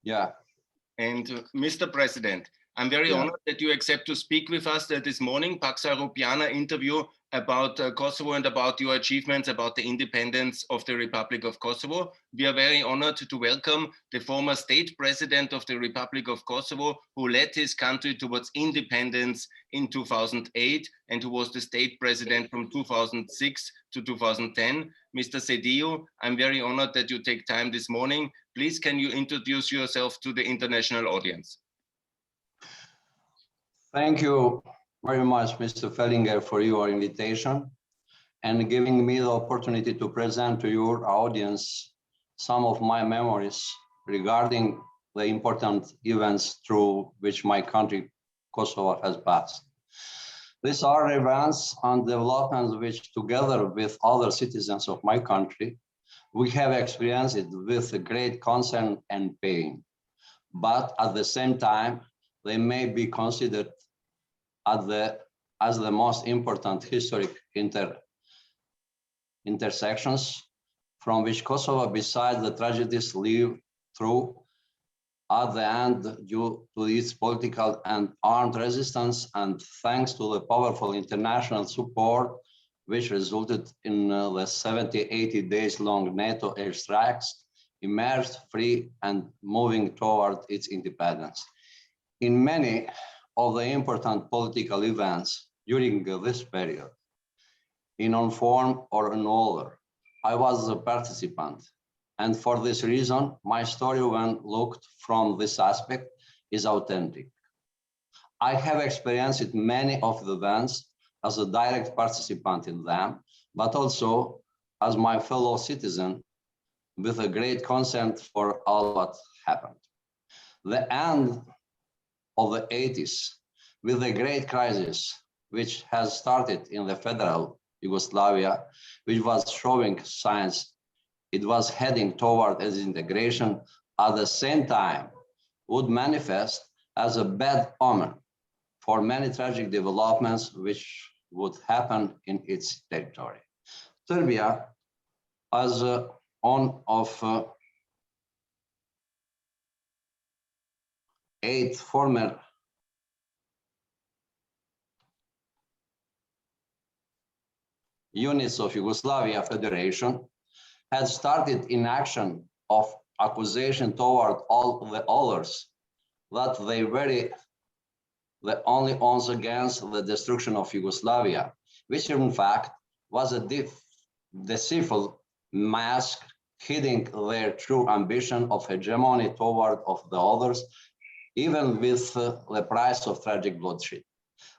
Yeah. And Mr. President, I'm very honored that you accept to speak with us this morning, PaxEuropeana interview about Kosovo and about your achievements, about the independence of the Republic of Kosovo. We are very honored to welcome the former state president of the Republic of Kosovo, who led his country towards independence in 2008 and who was the state president from 2006 to 2010. Mr. Sejdiu, I'm very honored that you take time this morning. Please, can you introduce yourself to the international audience? Thank you very much, Mr. Fellinger, for your invitation and giving me the opportunity to present to your audience some of my memories regarding the important events through which my country, Kosovo, has passed. These are events and developments which, together with other citizens of my country, we have experienced it with great concern and pain. But at the same time, they may be considered as the most important historic intersections from which Kosovo, besides the tragedies, lived through at the end due to its political and armed resistance, and thanks to the powerful international support which resulted in the 70-80 days long NATO airstrikes, emerged free and moving toward its independence. In many of the important political events during this period, in one form or another, I was a participant. And for this reason, my story, when looked from this aspect, is authentic. I have experienced many of the events as a direct participant in them, but also as my fellow citizen with a great concern for all what happened. The end of the 80s, with the great crisis, which has started in the federal Yugoslavia, which was showing signs it was heading toward its integration, at the same time would manifest as a bad omen for many tragic developments which would happen in its territory. Serbia, as one of 8 former units of Yugoslavia Federation, had started in action of accusation toward all the others that they were the only ones against the destruction of Yugoslavia, which in fact was a deceitful mask hiding their true ambition of hegemony toward of the others, even with the price of tragic bloodshed.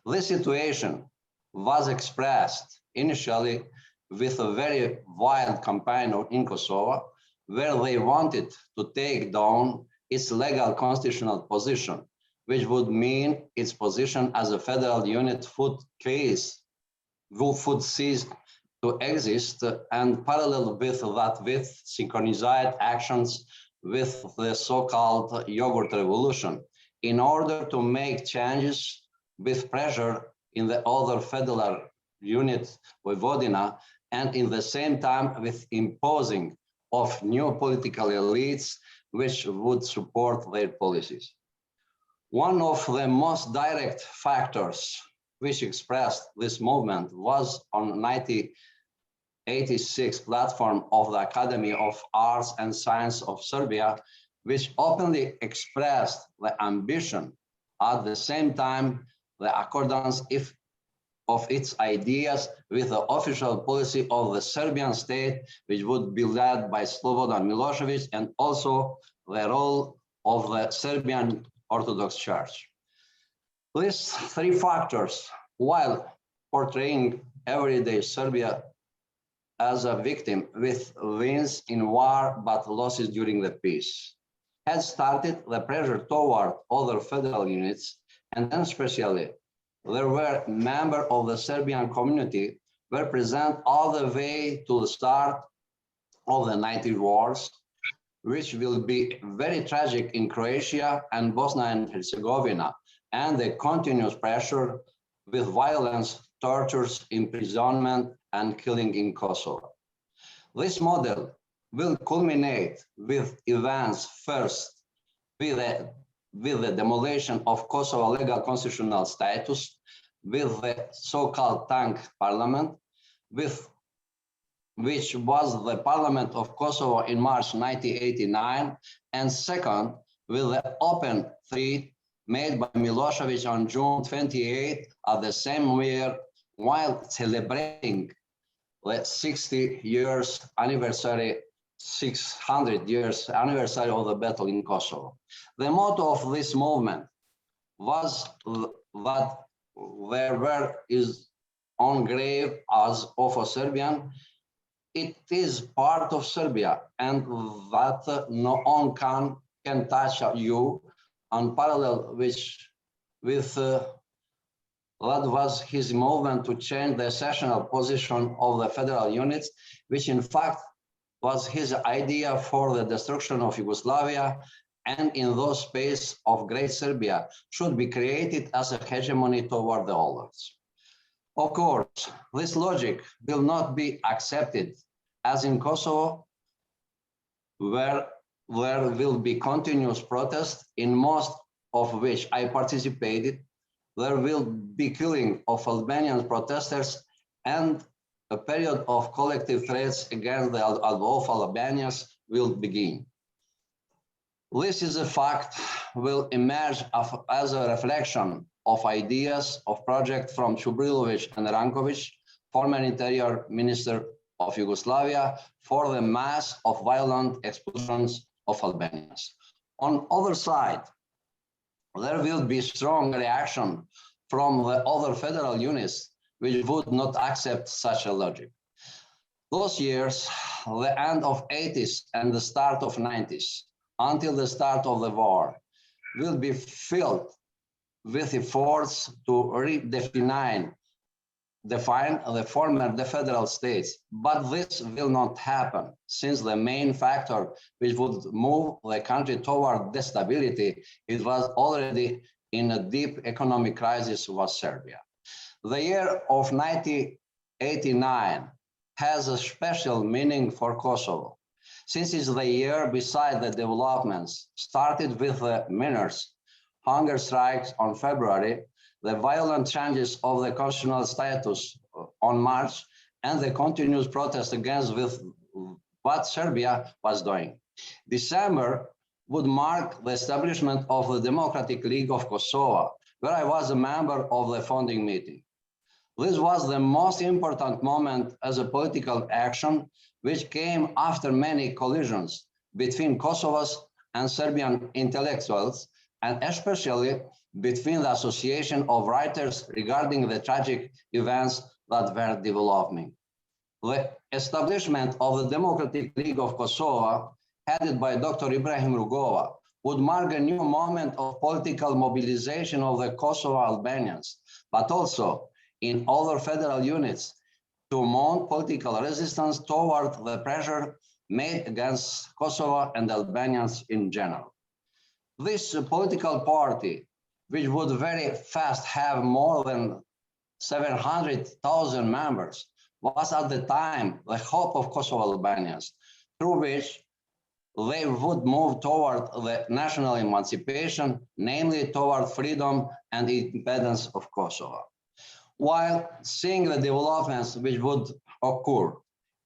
This situation was expressed initially with a very violent campaign in Kosovo, where they wanted to take down its legal constitutional position, which would mean its position as a federal unit would cease to exist, and parallel with that, with synchronized actions with the so-called yogurt revolution, in order to make changes with pressure in the other federal unit, Vojvodina, and in the same time with imposing of new political elites which would support their policies. One of the most direct factors which expressed this movement was on 1986 platform of the Academy of Arts and Science of Serbia, which openly expressed the ambition, at the same time the accordance of its ideas with the official policy of the Serbian state, which would be led by Slobodan Milosevic, and also the role of the Serbian Orthodox Church. These 3 factors, while portraying everyday Serbia as a victim with wins in war but losses during the peace, had started the pressure toward other federal units, and then especially there were members of the Serbian community were present all the way to the start of the 90 wars, which will be very tragic in Croatia and Bosnia and Herzegovina, and the continuous pressure with violence, tortures, imprisonment, and killing in Kosovo. This model will culminate with events first with the demolition of Kosovo legal constitutional status, with the so-called tank parliament, which was the parliament of Kosovo in March 1989, and second, with the open threat made by Milosevic on June 28 of the same year, while celebrating the 600 years anniversary of the battle in Kosovo. The motto of this movement was that wherever is on grave as of a Serbian, it is part of Serbia, and that no one can touch you. On parallel with that was his movement to change the sectional position of the federal units, which in fact was his idea for the destruction of Yugoslavia, and in those space of Great Serbia should be created as a hegemony toward the others. Of course, this logic will not be accepted, as in Kosovo, where there will be continuous protests, in most of which I participated. There will be killing of Albanian protesters, and a period of collective threats against the lawful Albanians will begin. This is a fact will emerge as a reflection of ideas of projects from Čubrilović and Ranković, former Interior Minister of Yugoslavia, for the mass of violent expulsions of Albanians. On other side, there will be strong reaction from the other federal units which would not accept such a logic. Those years, the end of 80s and the start of 90s, until the start of the war, will be filled with efforts to redefine the former federal states, but this will not happen, since the main factor which would move the country toward stability, it was already in a deep economic crisis, was Serbia. The year of 1989 has a special meaning for Kosovo, since it's the year beside the developments started with the miners' hunger strikes on February, the violent changes of the constitutional status on March, and the continuous protest against with what Serbia was doing. December would mark the establishment of the Democratic League of Kosovo, where I was a member of the founding meeting. This was the most important moment as a political action, which came after many collisions between Kosovos and Serbian intellectuals, and especially between the Association of Writers regarding the tragic events that were developing. The establishment of the Democratic League of Kosovo, headed by Dr. Ibrahim Rugova, would mark a new moment of political mobilization of the Kosovo Albanians, but also in other federal units to mount political resistance toward the pressure made against Kosovo and Albanians in general. This political party, which would very fast have more than 700,000 members, was at the time the hope of Kosovo Albanians, through which they would move toward the national emancipation, namely toward freedom and independence of Kosovo. While seeing the developments which would occur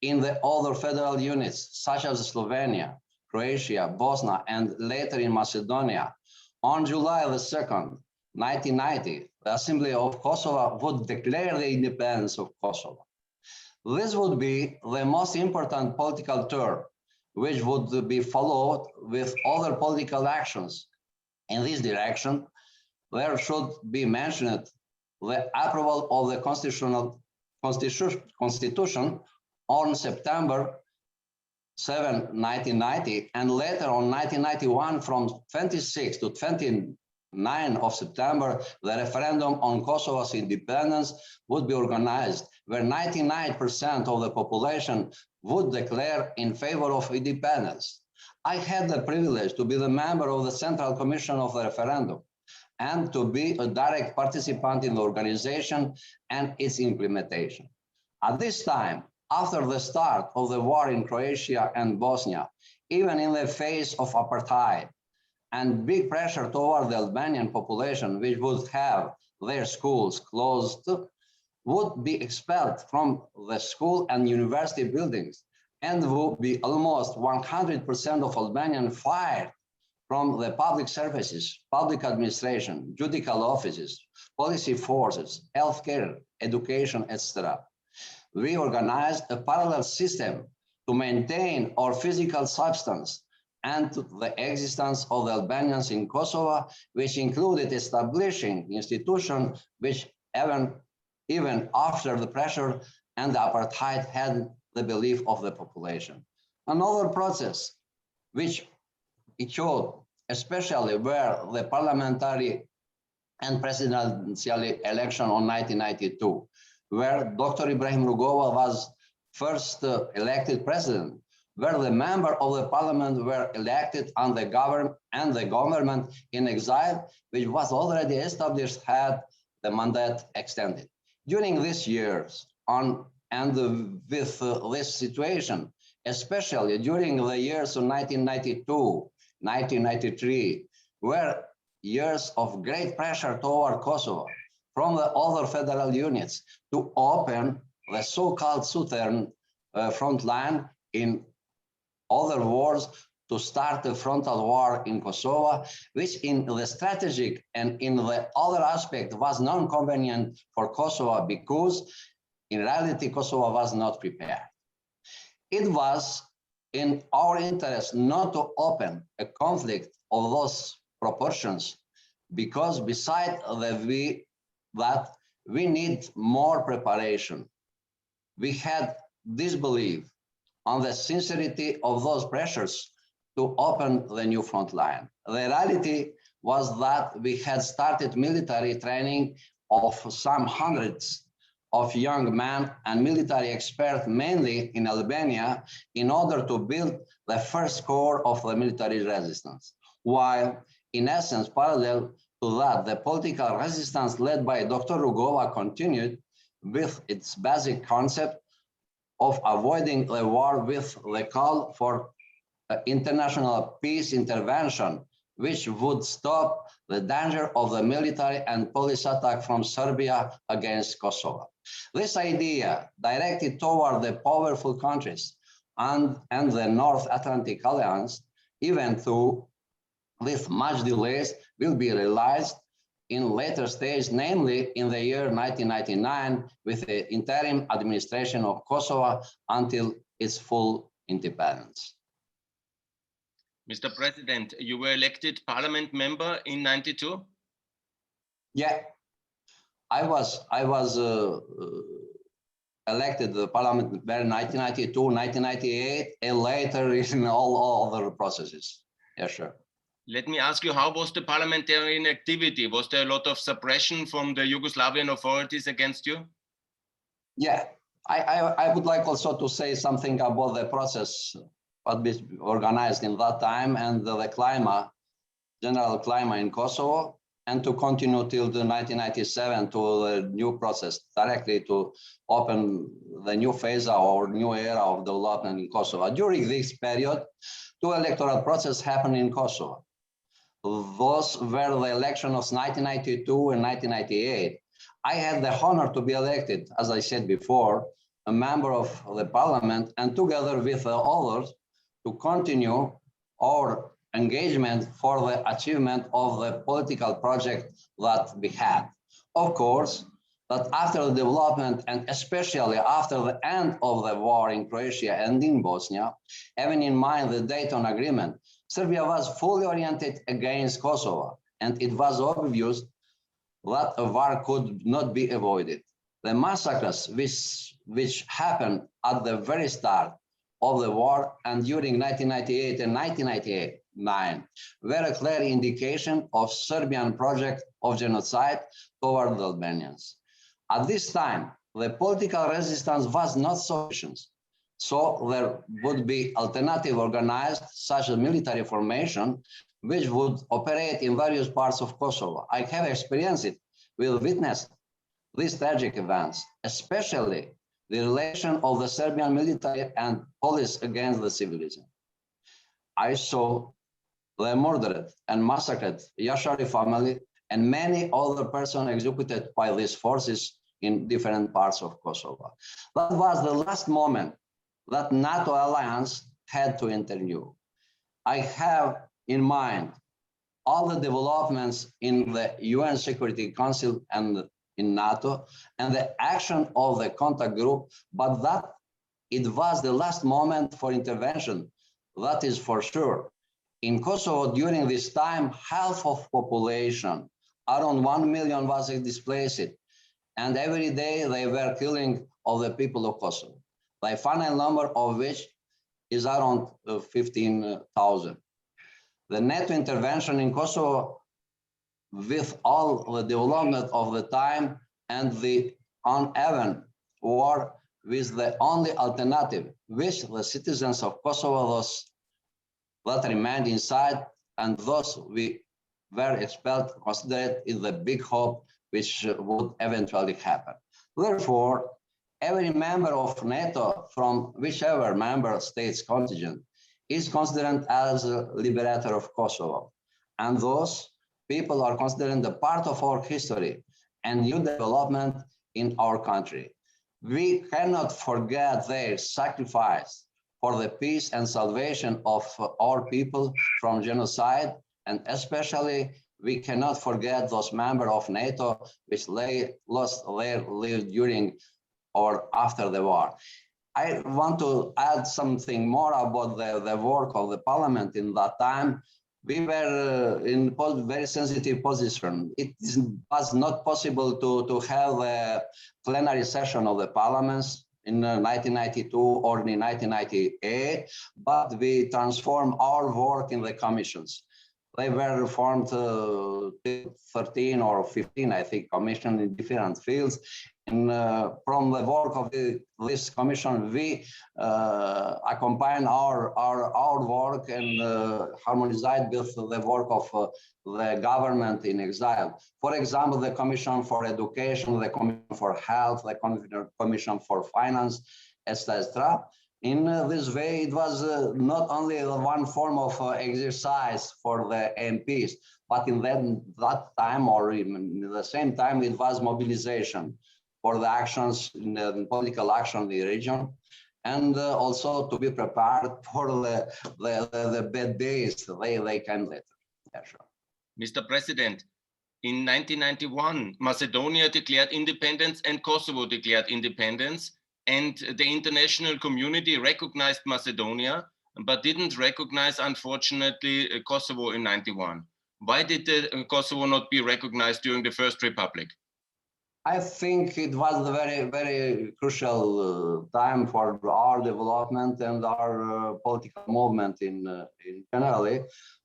in the other federal units, such as Slovenia, Croatia, Bosnia, and later in Macedonia, on July the 2nd, 1990, the Assembly of Kosovo would declare the independence of Kosovo. This would be the most important political turn, which would be followed with other political actions. In this direction, there should be mentioned the approval of the Constitution on September 7, 1990, and later on 1991, from 26 to 29 of September, the referendum on Kosovo's independence would be organized, where 99% of the population would declare in favor of independence. I had the privilege to be the member of the Central Commission of the referendum and to be a direct participant in the organization and its implementation. At this time, after the start of the war in Croatia and Bosnia, even in the face of apartheid and big pressure toward the Albanian population, which would have their schools closed, would be expelled from the school and university buildings, and would be almost 100% of Albanians fired from the public services, public administration, judicial offices, policy forces, healthcare, education, etc. We organized a parallel system to maintain our physical substance and the existence of the Albanians in Kosovo, which included establishing institutions which even after the pressure and the apartheid had the belief of the population. Another process which it showed, especially where the parliamentary and presidential election on 1992, where Dr. Ibrahim Rugova was first elected president, where the members of the parliament were elected and the government in exile, which was already established, had the mandate extended. During these years, with this situation, especially during the years of 1992, 1993, were years of great pressure toward Kosovo from the other federal units to open the so-called southern front line, in other words, to start a frontal war in Kosovo, which in the strategic and in the other aspect was non-convenient for Kosovo because in reality Kosovo was not prepared. It was in our interest not to open a conflict of those proportions, because besides that we need more preparation. We had this belief on the sincerity of those pressures to open the new front line. The reality was that we had started military training of some hundreds of young men and military experts, mainly in Albania, in order to build the first core of the military resistance. While, in essence, parallel to that, the political resistance led by Dr. Rugova continued with its basic concept of avoiding the war with the call for international peace intervention, which would stop the danger of the military and police attack from Serbia against Kosovo. This idea, directed toward the powerful countries and the North Atlantic Alliance, even though with much delays, will be realized in later stage, namely in the year 1999, with the interim administration of Kosovo until its full independence. Mr. President, you were elected parliament member in 92? Yeah, I was elected the parliament member in 1992, 1998, and later in all other processes. Yeah, sure. Let me ask you, how was the parliamentary activity? Was there a lot of suppression from the Yugoslavian authorities against you? Yeah, I would like also to say something about the process what was organized in that time and the climate, general climate in Kosovo, and to continue till the 1997 to the new process, directly to open the new phase or new era of development in Kosovo. During this period, two electoral processes happened in Kosovo. Those were the elections of 1992 and 1998. I had the honor to be elected, as I said before, a member of the parliament, and together with the others, to continue our engagement for the achievement of the political project that we had. Of course, that after the development and especially after the end of the war in Croatia and in Bosnia, having in mind the Dayton Agreement, Serbia was fully oriented against Kosovo, and it was obvious that a war could not be avoided. The massacres which happened at the very start of the war and during 1998 and 1999 were a clear indication of Serbian project of genocide toward the Albanians. At this time, the political resistance was not sufficient, so there would be alternative organized, such as military formation, which would operate in various parts of Kosovo. I have experienced it, will witness these tragic events, especially the relation of the Serbian military and police against the civilians. I saw the murdered and massacred Yashari family and many other persons executed by these forces in different parts of Kosovo. That was the last moment that NATO alliance had to intervene. I have in mind all the developments in the UN Security Council and in NATO and the action of the contact group, but that it was the last moment for intervention, that is for sure. In Kosovo, during this time, half of population, around 1 million, was displaced, and every day they were killing of the people of Kosovo. The final number of which is around 15,000. The NATO intervention in Kosovo, with all the development of the time and the uneven war, with the only alternative, which the citizens of Kosovo, those that remained inside, and those we were expelled, considered in the big hope which would eventually happen. Therefore, every member of NATO from whichever member state's contingent is considered as a liberator of Kosovo. And those people are considered a part of our history and new development in our country. We cannot forget their sacrifice for the peace and salvation of our people from genocide, and especially we cannot forget those members of NATO which lost their lives during or after the war. I want to add something more about the work of the parliament in that time. We were in a very sensitive position. It was not possible to have a plenary session of the parliaments in 1992 or in 1998, but we transformed our work in the commissions. They were formed 13 or 15, I think, commissions in different fields. And from the work of this commission, we accompany our work and harmonized with the work of the government in exile. For example, the Commission for Education, the Commission for Health, the Commission for Finance, etc. In this way, it was not only one form of exercise for the MPs, but in that time or in the same time, it was mobilization for the actions, in the political action in the region, and also to be prepared for the bad days they came later. Yeah, sure. Mr. President, in 1991, Macedonia declared independence and Kosovo declared independence, and the international community recognized Macedonia, but didn't recognize, unfortunately, Kosovo in 91. Why did Kosovo not be recognized during the First Republic? I think it was a very, very crucial time for our development and our political movement in generally.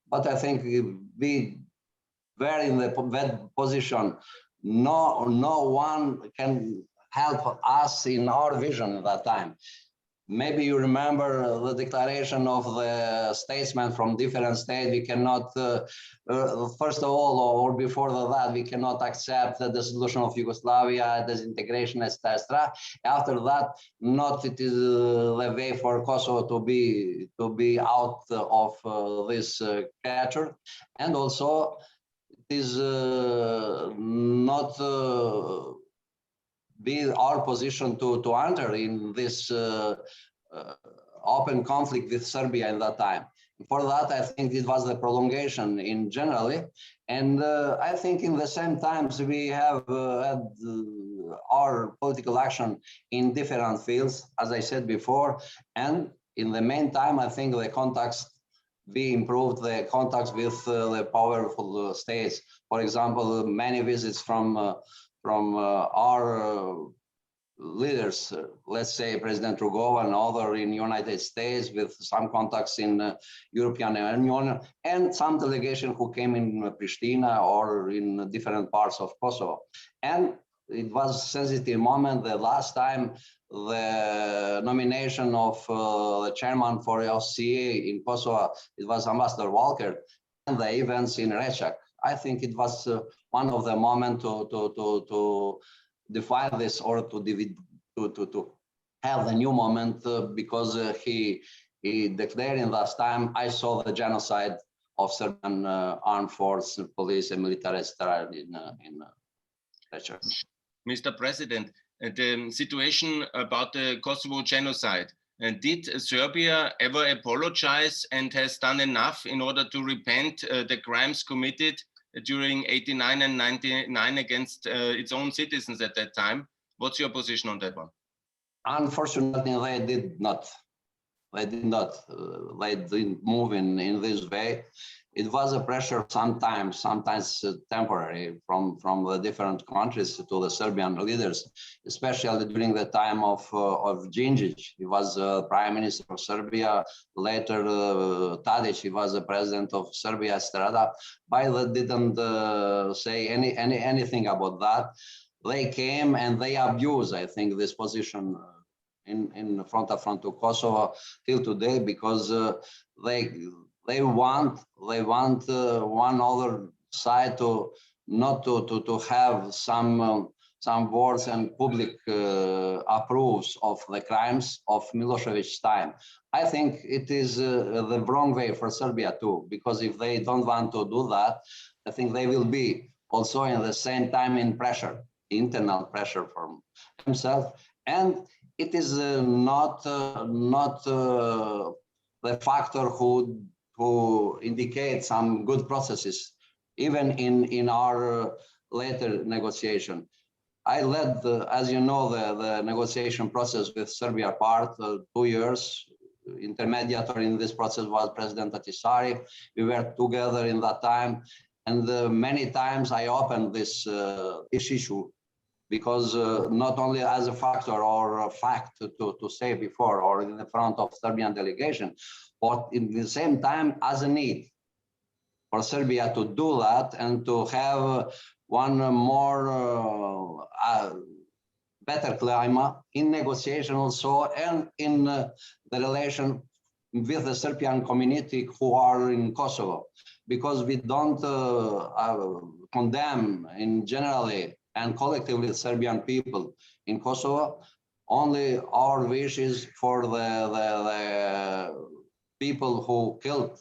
But I think we were in the bad position. No one can help us in our vision at that time. Maybe you remember the declaration of the statesmen from different states. We cannot, first of all, or before that, we cannot accept the dissolution of Yugoslavia, disintegration, etc. After that, not it is the way for Kosovo to be out of this capture, and also it is not be our position to enter in this open conflict with Serbia in that time. For that, I think it was the prolongation in generally. And I think in the same times we have had our political action in different fields, as I said before. And in the meantime, I think the contacts, we improved the contacts with the powerful states. For example, many visits from our leaders, let's say President Rugova and other in United States, with some contacts in European Union, and some delegation who came in Pristina or in different parts of Kosovo. And it was a sensitive moment. The last time the nomination of the chairman for OSCE in Kosovo, it was Ambassador Walker, and the events in Rečak. I think it was one of the moments to define this or to have the new moment because he declared in last time, I saw the genocide Serbian armed force, police, and military style in pressure. Mr. President, the situation about the Kosovo genocide, did Serbia ever apologize and has done enough in order to repent the crimes committed during 89 and 99 against its own citizens at that time? What's your position on that one? Unfortunately, they did not. They did not. They didn't move in this way. It was a pressure sometimes temporary from the different countries to the Serbian leaders, especially during the time of Djindjic. He was Prime Minister of Serbia. Later, Tadic, he was the President of Serbia, Estrada. But they didn't say anything about that. They came and they abused, I think, this position in front to Kosovo till today, because they want one other side to not to have some words and public approves of the crimes of Milosevic's time. I think it is the wrong way for Serbia too, because if they don't want to do that, I think they will be also in the same time in pressure, internal pressure from themselves. And it is not the factor who indicate some good processes, even in our later negotiation. I led, as you know, the negotiation process with Serbia part 2 years. Intermediator in this process was President Ahtisaari. We were together in that time, and many times I opened this issue, because not only as a factor or a fact to say before or in the front of Serbian delegation, but in the same time as a need for Serbia to do that and to have one more better climate in negotiation also, and in the relation with the Serbian community who are in Kosovo, because we don't condemn in generally and collectively Serbian people in Kosovo. Only our wish is for the people who killed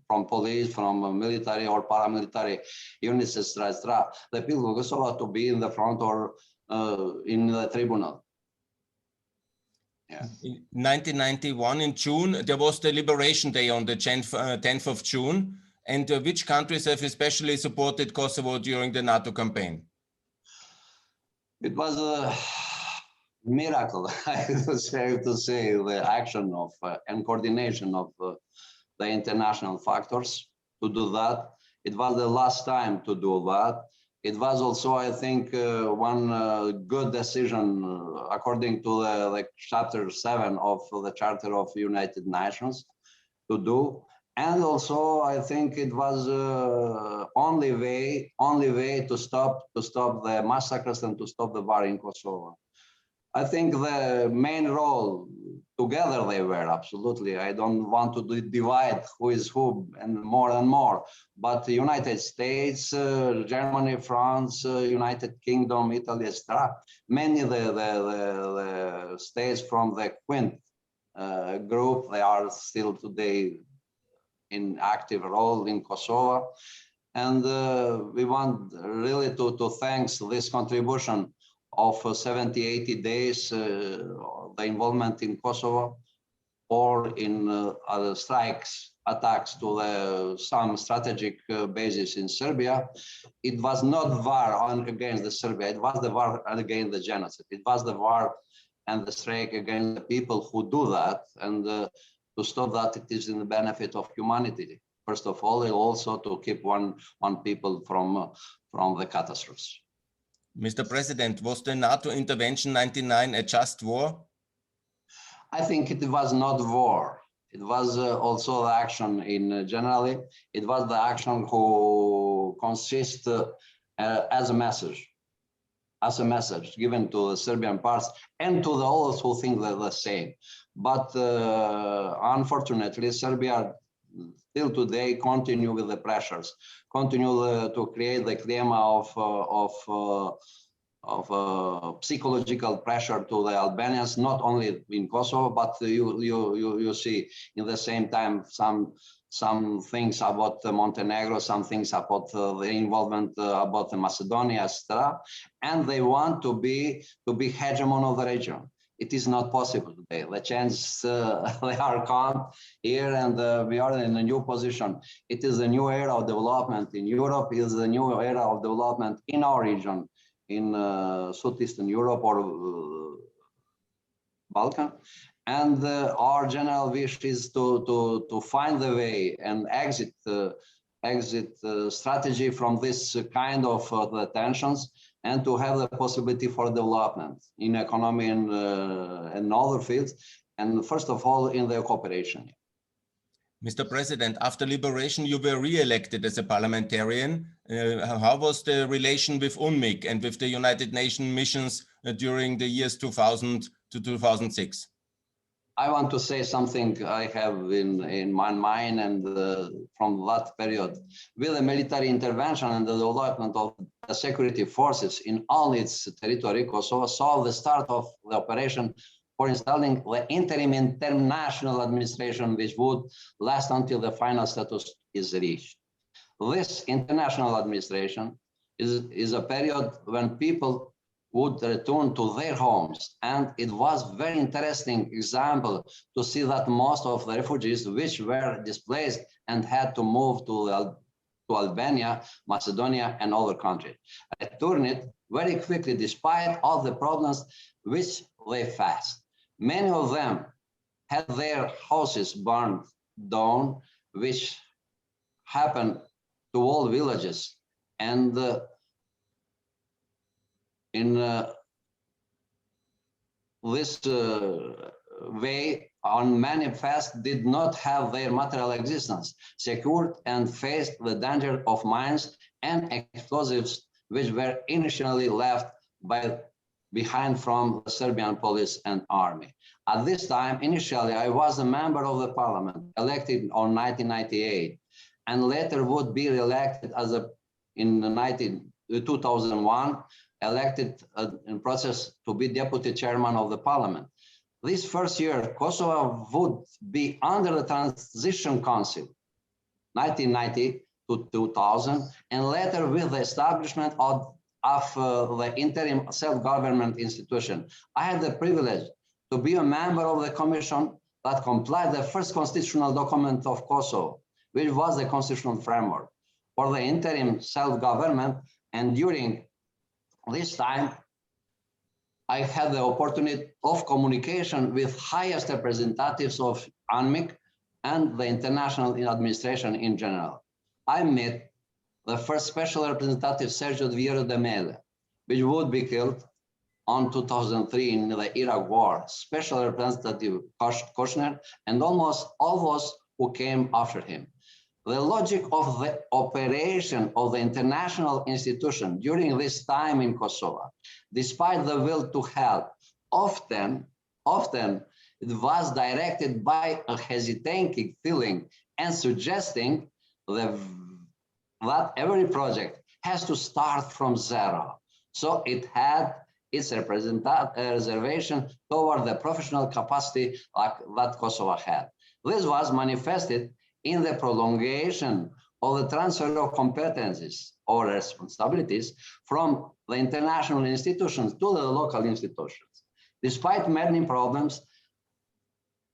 from police, from military or paramilitary units, etc., the people of Kosovo to be in the front or in the tribunal. Yeah. In 1991, in June, there was the Liberation Day on the 10th of June. And which countries have especially supported Kosovo during the NATO campaign? It was a miracle, I have to say, the action of and coordination of the international factors to do that. It was the last time to do that. It was also, I think, one good decision according to the Chapter 7 of the Charter of United Nations to do. And also, I think it was only way to stop the massacres and to stop the war in Kosovo. I think the main role together they were, absolutely. I don't want to divide who is who and more, but the United States, Germany, France, United Kingdom, Italy, etc. Many of the states from the Quint group, they are still today in active role in Kosovo. And we want really to thank this contribution of 70, 80 days, the involvement in Kosovo, or in other strikes, attacks to some strategic bases in Serbia. It was not war against the Serbia, it was the war against the genocide. It was the war and the strike against the people who do that, and to stop that, it is in the benefit of humanity. First of all, and also to keep one people from the catastrophes. Mr. President, was the NATO intervention 99 a just war? I think it was not war. It was also the action in generally. It was the action who consists as a message given to the Serbian parts and to those who think they're the same. But unfortunately, Serbia still today continue with the pressures, continue to create the clima psychological pressure to the Albanians, not only in Kosovo, but you see in the same time some things about Montenegro, some things about the involvement about the Macedonia, etc. And they want to be hegemon of the region. It is not possible today. The changes they are come here, and we are in a new position. It is a new era of development in Europe. It is a new era of development in our region, in Southeastern Europe or Balkan. And our general wish is to find the way and exit strategy from this kind of the tensions, and to have the possibility for development in economy and other fields, and first of all in the cooperation. Mr. President, after liberation, you were re-elected as a parliamentarian. How was the relation with UNMIK and with the United Nations missions during the years 2000 to 2006? I want to say something I have in my mind, and from that period, with the military intervention and the development of the security forces in all its territory, Kosovo saw the start of the operation for installing the interim international administration, which would last until the final status is reached. This international administration is a period when people would return to their homes. And it was very interesting example to see that most of the refugees which were displaced and had to move to Albania, Macedonia, and other countries returned very quickly despite all the problems which they faced. Many of them had their houses burned down, which happened to all villages. And in this way, on manifest did not have their material existence secured and faced the danger of mines and explosives which were initially left behind from the Serbian police and army. At this time, initially, I was a member of the parliament, elected on 1998, and later would be re-elected as in 2001, elected in process to be deputy chairman of the parliament. This first year, Kosovo would be under the transition council, 1990 to 2000, and later with the establishment of the interim self-government institution. I had the privilege to be a member of the commission that complied the first constitutional document of Kosovo, which was the constitutional framework for the interim self-government. And during this time, I had the opportunity of communication with highest representatives of UNMIK and the international administration in general. I met the first special representative, Sejdiu, which would be killed on 2003 in the Iraq war, special representative Kushner, and almost all those who came after him. The logic of the operation of the international institution during this time in Kosovo, despite the will to help, often it was directed by a hesitating feeling and suggesting that every project has to start from zero. So it had its reservation toward the professional capacity that Kosovo had. This was manifested in the prolongation of the transfer of competencies or responsibilities from the international institutions to the local institutions. Despite many problems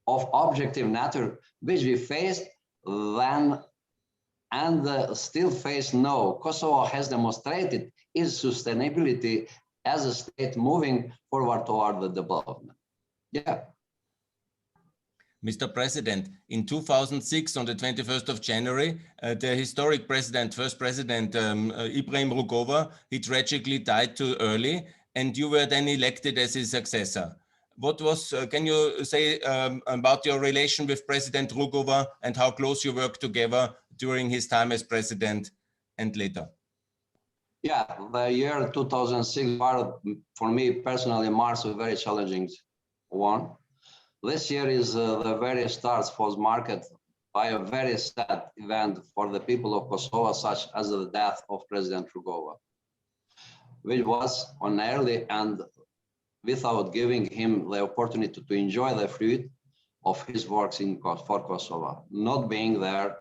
of objective nature which we faced then and still face now, Kosovo has demonstrated its sustainability as a state moving forward toward the development. Yeah. Mr. President, in 2006, on the 21st of January, the historic president, first president, Ibrahim Rugova, he tragically died too early, and you were then elected as his successor. What was, can you say about your relation with President Rugova and how close you worked together during his time as president and later? Yeah, the year 2006 for me personally marks a very challenging one. This year is the very start was marked by a very sad event for the people of Kosovo, such as the death of President Rugova. which was on early and without giving him the opportunity to enjoy the fruit of his works for Kosovo, not being there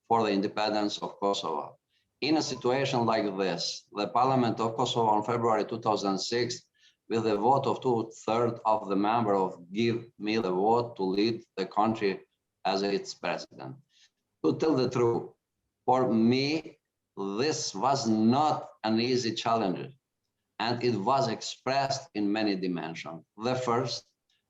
for the independence of Kosovo. In a situation like this, the Parliament of Kosovo on February 2006, with a vote of 2/3 of the members, give me the vote to lead the country as its president. To tell the truth, for me, this was not an easy challenge, and it was expressed in many dimensions. The first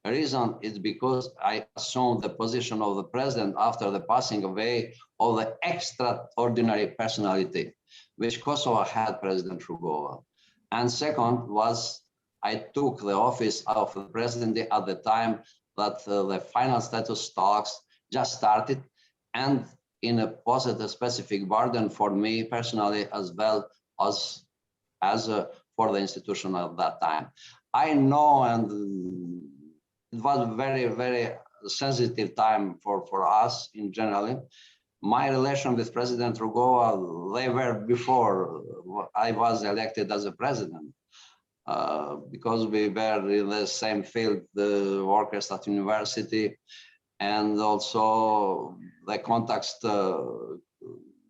reason is because I assumed the position of the president after the passing away of the extraordinary personality which Kosovo had, President Rugova. And second was I took the office of the presidency at the time that the final status talks just started, and in a positive specific burden for me personally as well as for the institution at that time. I know, and it was very, very sensitive time for us in general. My relation with President Rugova, they were before I was elected as a president, because we were in the same field, the workers at university, and also the context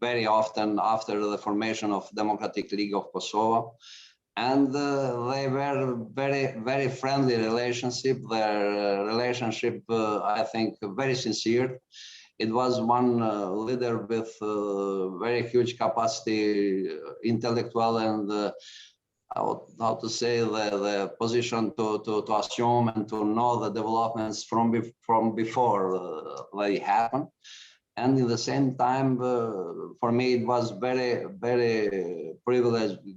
very often after the formation of Democratic League of Kosovo. And they were very, very friendly relationship. Their relationship, I think, very sincere. It was one leader with very huge capacity, intellectual, and how to say the position to assume and to know the developments from before they happen. And in the same time, for me, it was very, very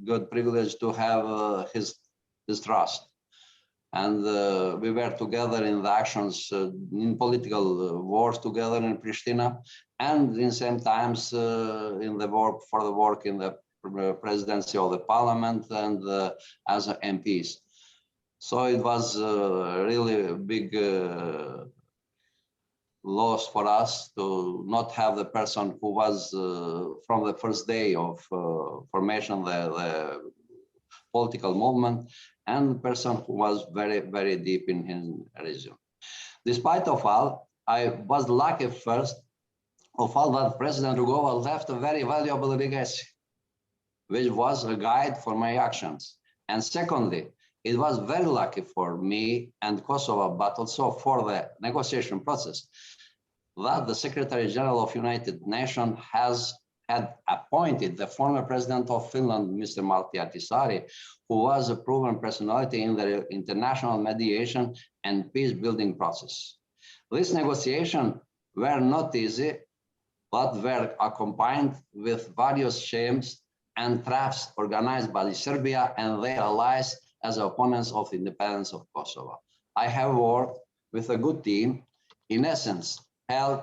good privilege to have his trust. And we were together in the actions, in political wars together in Pristina, and in same times in the work for the work in the presidency of the parliament and as MPs. So it was really a big loss for us to not have the person who was from the first day of formation, the political movement, and the person who was very, very deep in his region. Despite of all, I was lucky first of all that President Rugova left a very valuable legacy, which was a guide for my actions. And secondly, it was very lucky for me and Kosovo, but also for the negotiation process, that the Secretary General of United Nations had appointed the former president of Finland, Mr. Martti Ahtisaari, who was a proven personality in the international mediation and peace-building process. These negotiations were not easy, but were accompanied with various shames and traps organized by Serbia and their allies as opponents of the independence of Kosovo. I have worked with a good team, in essence, held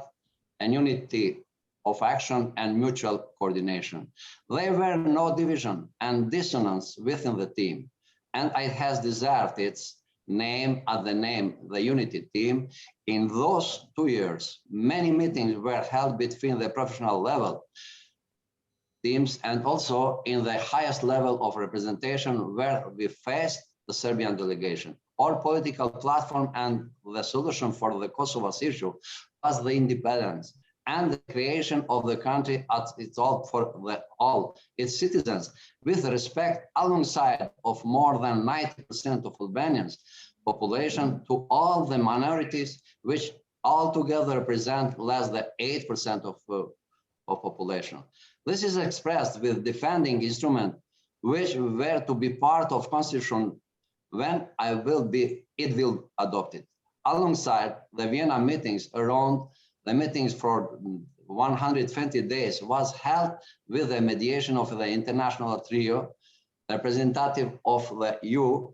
an unity of action and mutual coordination. There were no division and dissonance within the team, and it has deserved its name at the unity team. In those 2 years, many meetings were held between the professional level teams and also in the highest level of representation where we faced the Serbian delegation. Our political platform and the solution for the Kosovo's issue was the independence and the creation of the country at its all for all its citizens, with respect alongside of more than 90% of Albanians population to all the minorities, which altogether represent less than 8% of population. This is expressed with defending instrument, which were to be part of constitution when it will adopted. Alongside the Vienna meetings, around the meetings for 120 days was held with the mediation of the international trio, representative of the EU,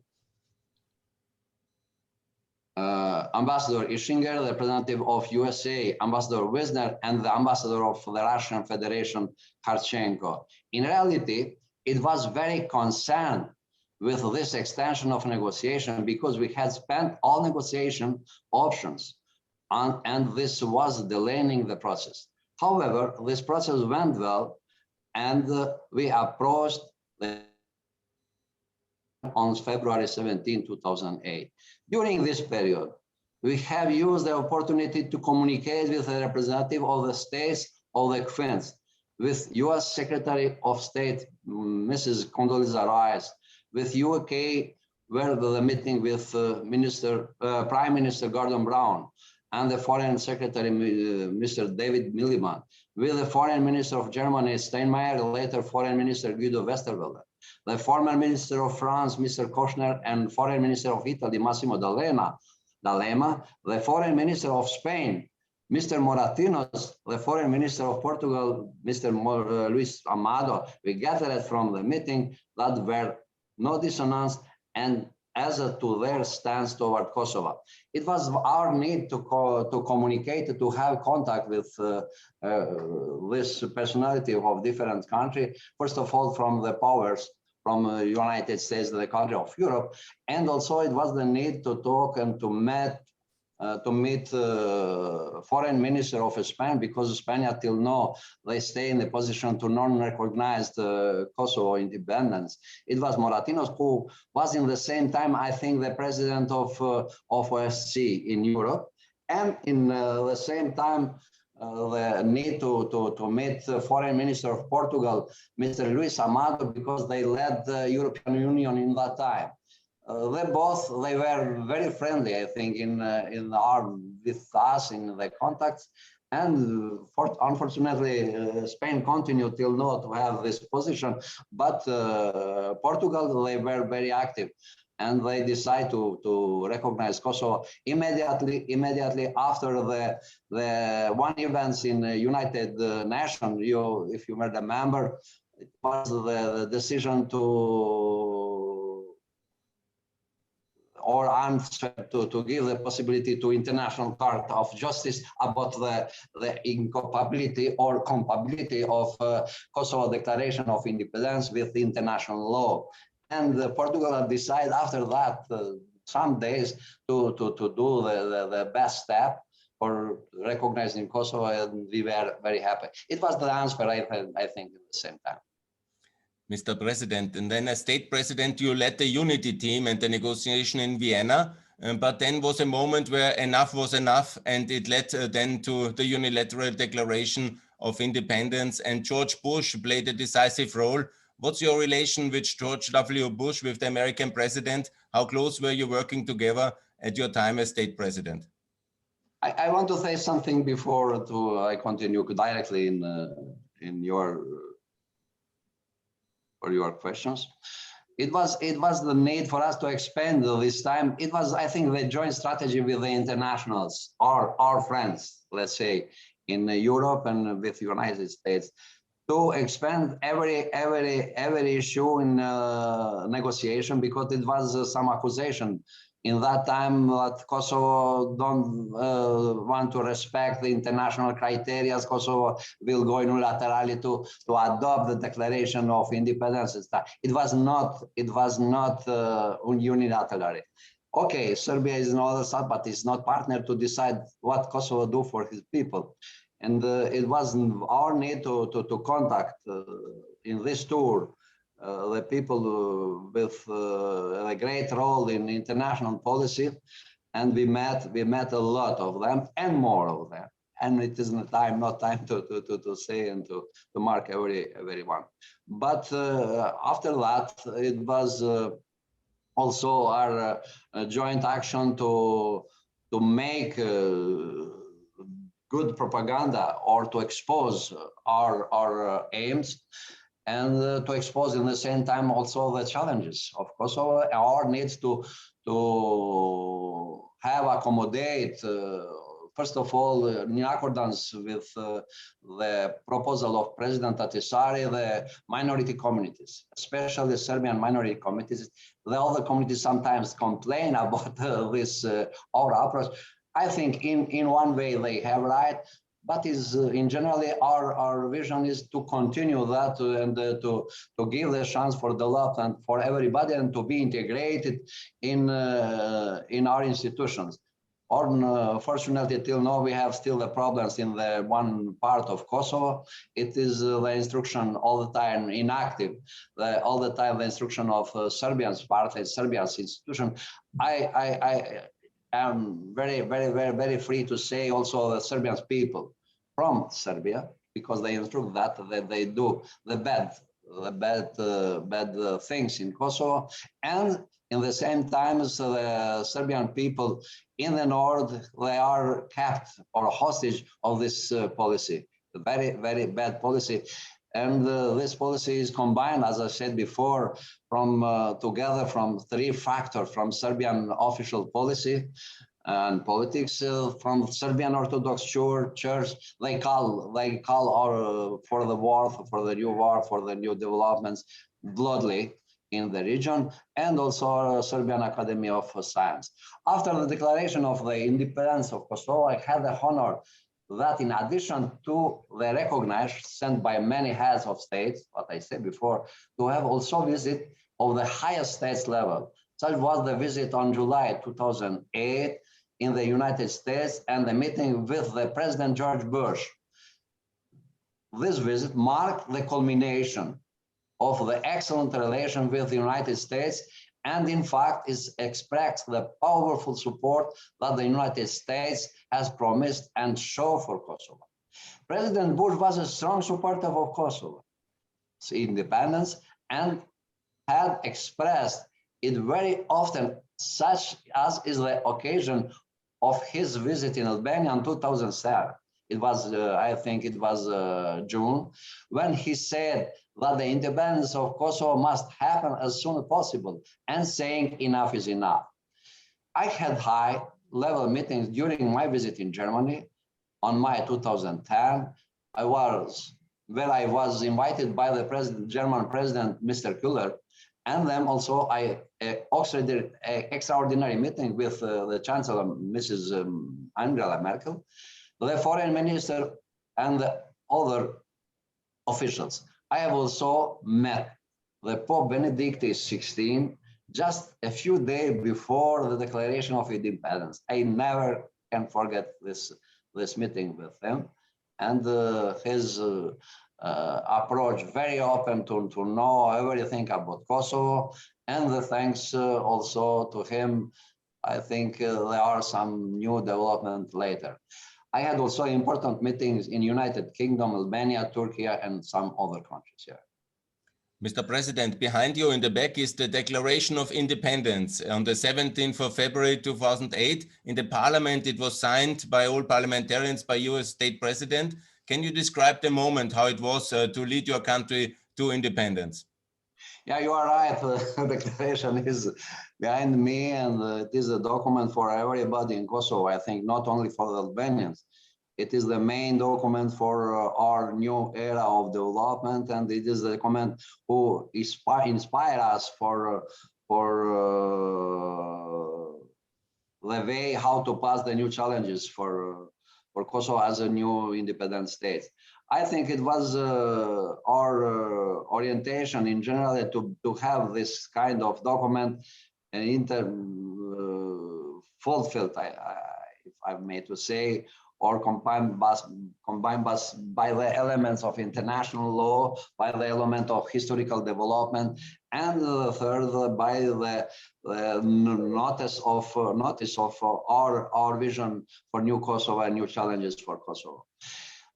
Ambassador Ischinger, the representative of USA, Ambassador Wisner, and the ambassador of the Russian Federation, Kharchenko. In reality, it was very concerned with this extension of negotiation because we had spent all negotiation options and this was delaying the process. However, this process went well and we approached the on February 17, 2008. During this period, we have used the opportunity to communicate with a representative of the states of the Queens, with US Secretary of State, Mrs. Condoleezza Rice, with UK, where the meeting with Prime Minister Gordon Brown, and the Foreign Secretary, Mr. David Miliband, with the Foreign Minister of Germany, Steinmeier, later Foreign Minister Guido Westerwelle, the former Minister of France, Mr. Kochner, and Foreign Minister of Italy, Massimo D'Alema, the Foreign Minister of Spain, Mr. Moratinos, the Foreign Minister of Portugal, Mr. Luis Amado. We gathered from the meeting that were no dissonance and as to their stance toward Kosovo. It was our need to communicate, to have contact with this personality of different countries, first of all from the powers, from United States, the country of Europe, and also it was the need to talk and to meet foreign minister of Spain, because Spain till now they stay in the position to non-recognize Kosovo independence. It was Moratinos who was in the same time, I think, the president of OSCE in Europe, and in the same time the need to meet the foreign minister of Portugal, Mr. Luis Amado, because they led the European Union in that time. They were very friendly, I think, with us in the contacts, and unfortunately, Spain continued till now to have this position, but Portugal, they were very active, and they decided to recognize Kosovo immediately after the one events in the United Nations. If you were the member, it was the decision to give the possibility to International Court of Justice about the incompatibility or compatibility of Kosovo Declaration of Independence with international law. And Portugal decided after that, some days, to do the best step for recognizing Kosovo, and we were very happy. It was the answer, I think, at the same time. Mr. President, and then as state president, you led the unity team and the negotiation in Vienna, but then was a moment where enough was enough, and it led then to the unilateral declaration of independence, and George Bush played a decisive role. What's your relation with George W. Bush, with the American president? How close were you working together at your time as state president? I want to say something before I continue directly in your questions. It was the need for us to expand this time. It was, I think, the joint strategy with the internationals, our friends, let's say, in Europe and with the United States, to expand every issue in negotiation, because it was some accusation in that time that Kosovo don't want to respect the international criteria. Kosovo will go unilaterally to adopt the Declaration of Independence. It was not unilaterally. Okay, Serbia is another side, but it's not partner to decide what Kosovo do for his people. And it was our need to contact in this tour the people with a great role in international policy, and we met a lot of them and more of them. And it is not time to say and to mark everyone. But after that, it was also our joint action to make good propaganda, or to expose our aims, and to expose in the same time also the challenges of Kosovo, our needs to have accommodate, first of all, in accordance with the proposal of President Ahtisaari, the minority communities, especially the Serbian minority communities. The other communities sometimes complain about this our approach. I think in one way they have right, but in generally our vision is to continue that and to give the chance for development for everybody and to be integrated in our institutions. Fortunately, till now, we have still the problems in the one part of Kosovo. It is the instruction all the time inactive, all the time the instruction of Serbian's part, Serbian's institution. I am very free to say also the Serbian people from Serbia, because they instruct that they do the bad things in Kosovo, and in the same time, the Serbian people in the north, they are kept or hostage of this policy, very bad policy. And this policy is combined, as I said before, from together from three factors: from Serbian official policy and politics, from Serbian Orthodox Church. They call for the war, for the new war, for the new developments, bloodily in the region, and also Serbian Academy of Science. After the declaration of the independence of Kosovo, I had the honor that, in addition to the recognition sent by many heads of states, what I said before, to have also visit of the highest states level. Such was the visit on July 2008 in the United States and the meeting with the President George Bush. This visit marked the culmination of the excellent relation with the United States, and in fact expresses the powerful support that the United States has promised and shown for Kosovo. President Bush was a strong supporter of Kosovo's independence and had expressed it very often, such as is the occasion of his visit in Albania in 2007. It was, I think it was June, when he said that the independence of Kosovo must happen as soon as possible, and saying enough is enough. I had high-level meetings during my visit in Germany on May 2010. I was invited by the German President, Mr. Kühler, and then also I also did an extraordinary meeting with the Chancellor, Mrs. Angela Merkel, the Foreign Minister, and the other officials. I have also met the Pope Benedict XVI just a few days before the declaration of independence. I never can forget this meeting with him, and his approach, very open to know everything about Kosovo, and the thanks also to him. I think there are some new development later. I had also important meetings in United Kingdom, Albania, Turkey, and some other countries here. Mr. President, behind you in the back is the Declaration of Independence. On the 17th of February 2008, in the Parliament, it was signed by all parliamentarians, by you as State President. Can you describe the moment, how it was to lead your country to independence? Yeah, you are right. The declaration is behind me, and it is a document for everybody in Kosovo. I think not only for the Albanians. It is the main document for our new era of development, and it is the document who inspire us for the way how to pass the new challenges for Kosovo as a new independent state. I think it was our orientation in general to have this kind of document fulfilled, if I may to say, or combined by the elements of international law, by the element of historical development, and the third by the notice of our vision for new Kosovo and new challenges for Kosovo.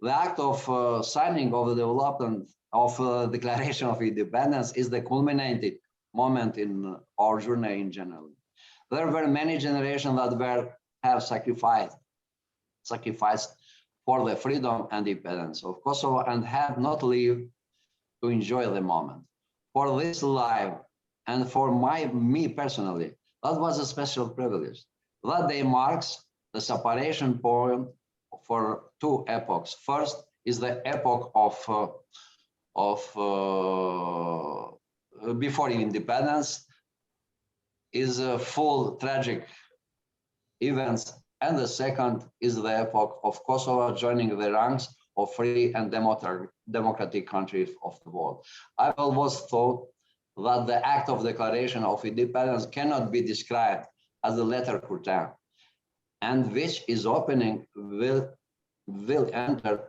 The act of signing of the development of the Declaration of Independence is the culminating moment in our journey in general. There were many generations that have sacrificed for the freedom and independence of Kosovo and have not lived to enjoy the moment. For this life and for me personally, that was a special privilege. That day marks the separation point for two epochs. First is the epoch of before independence, is full tragic events, and the second is the epoch of Kosovo joining the ranks of free and democratic countries of the world. I've always thought that the act of declaration of independence cannot be described as a letter curtain. and which is opening will enter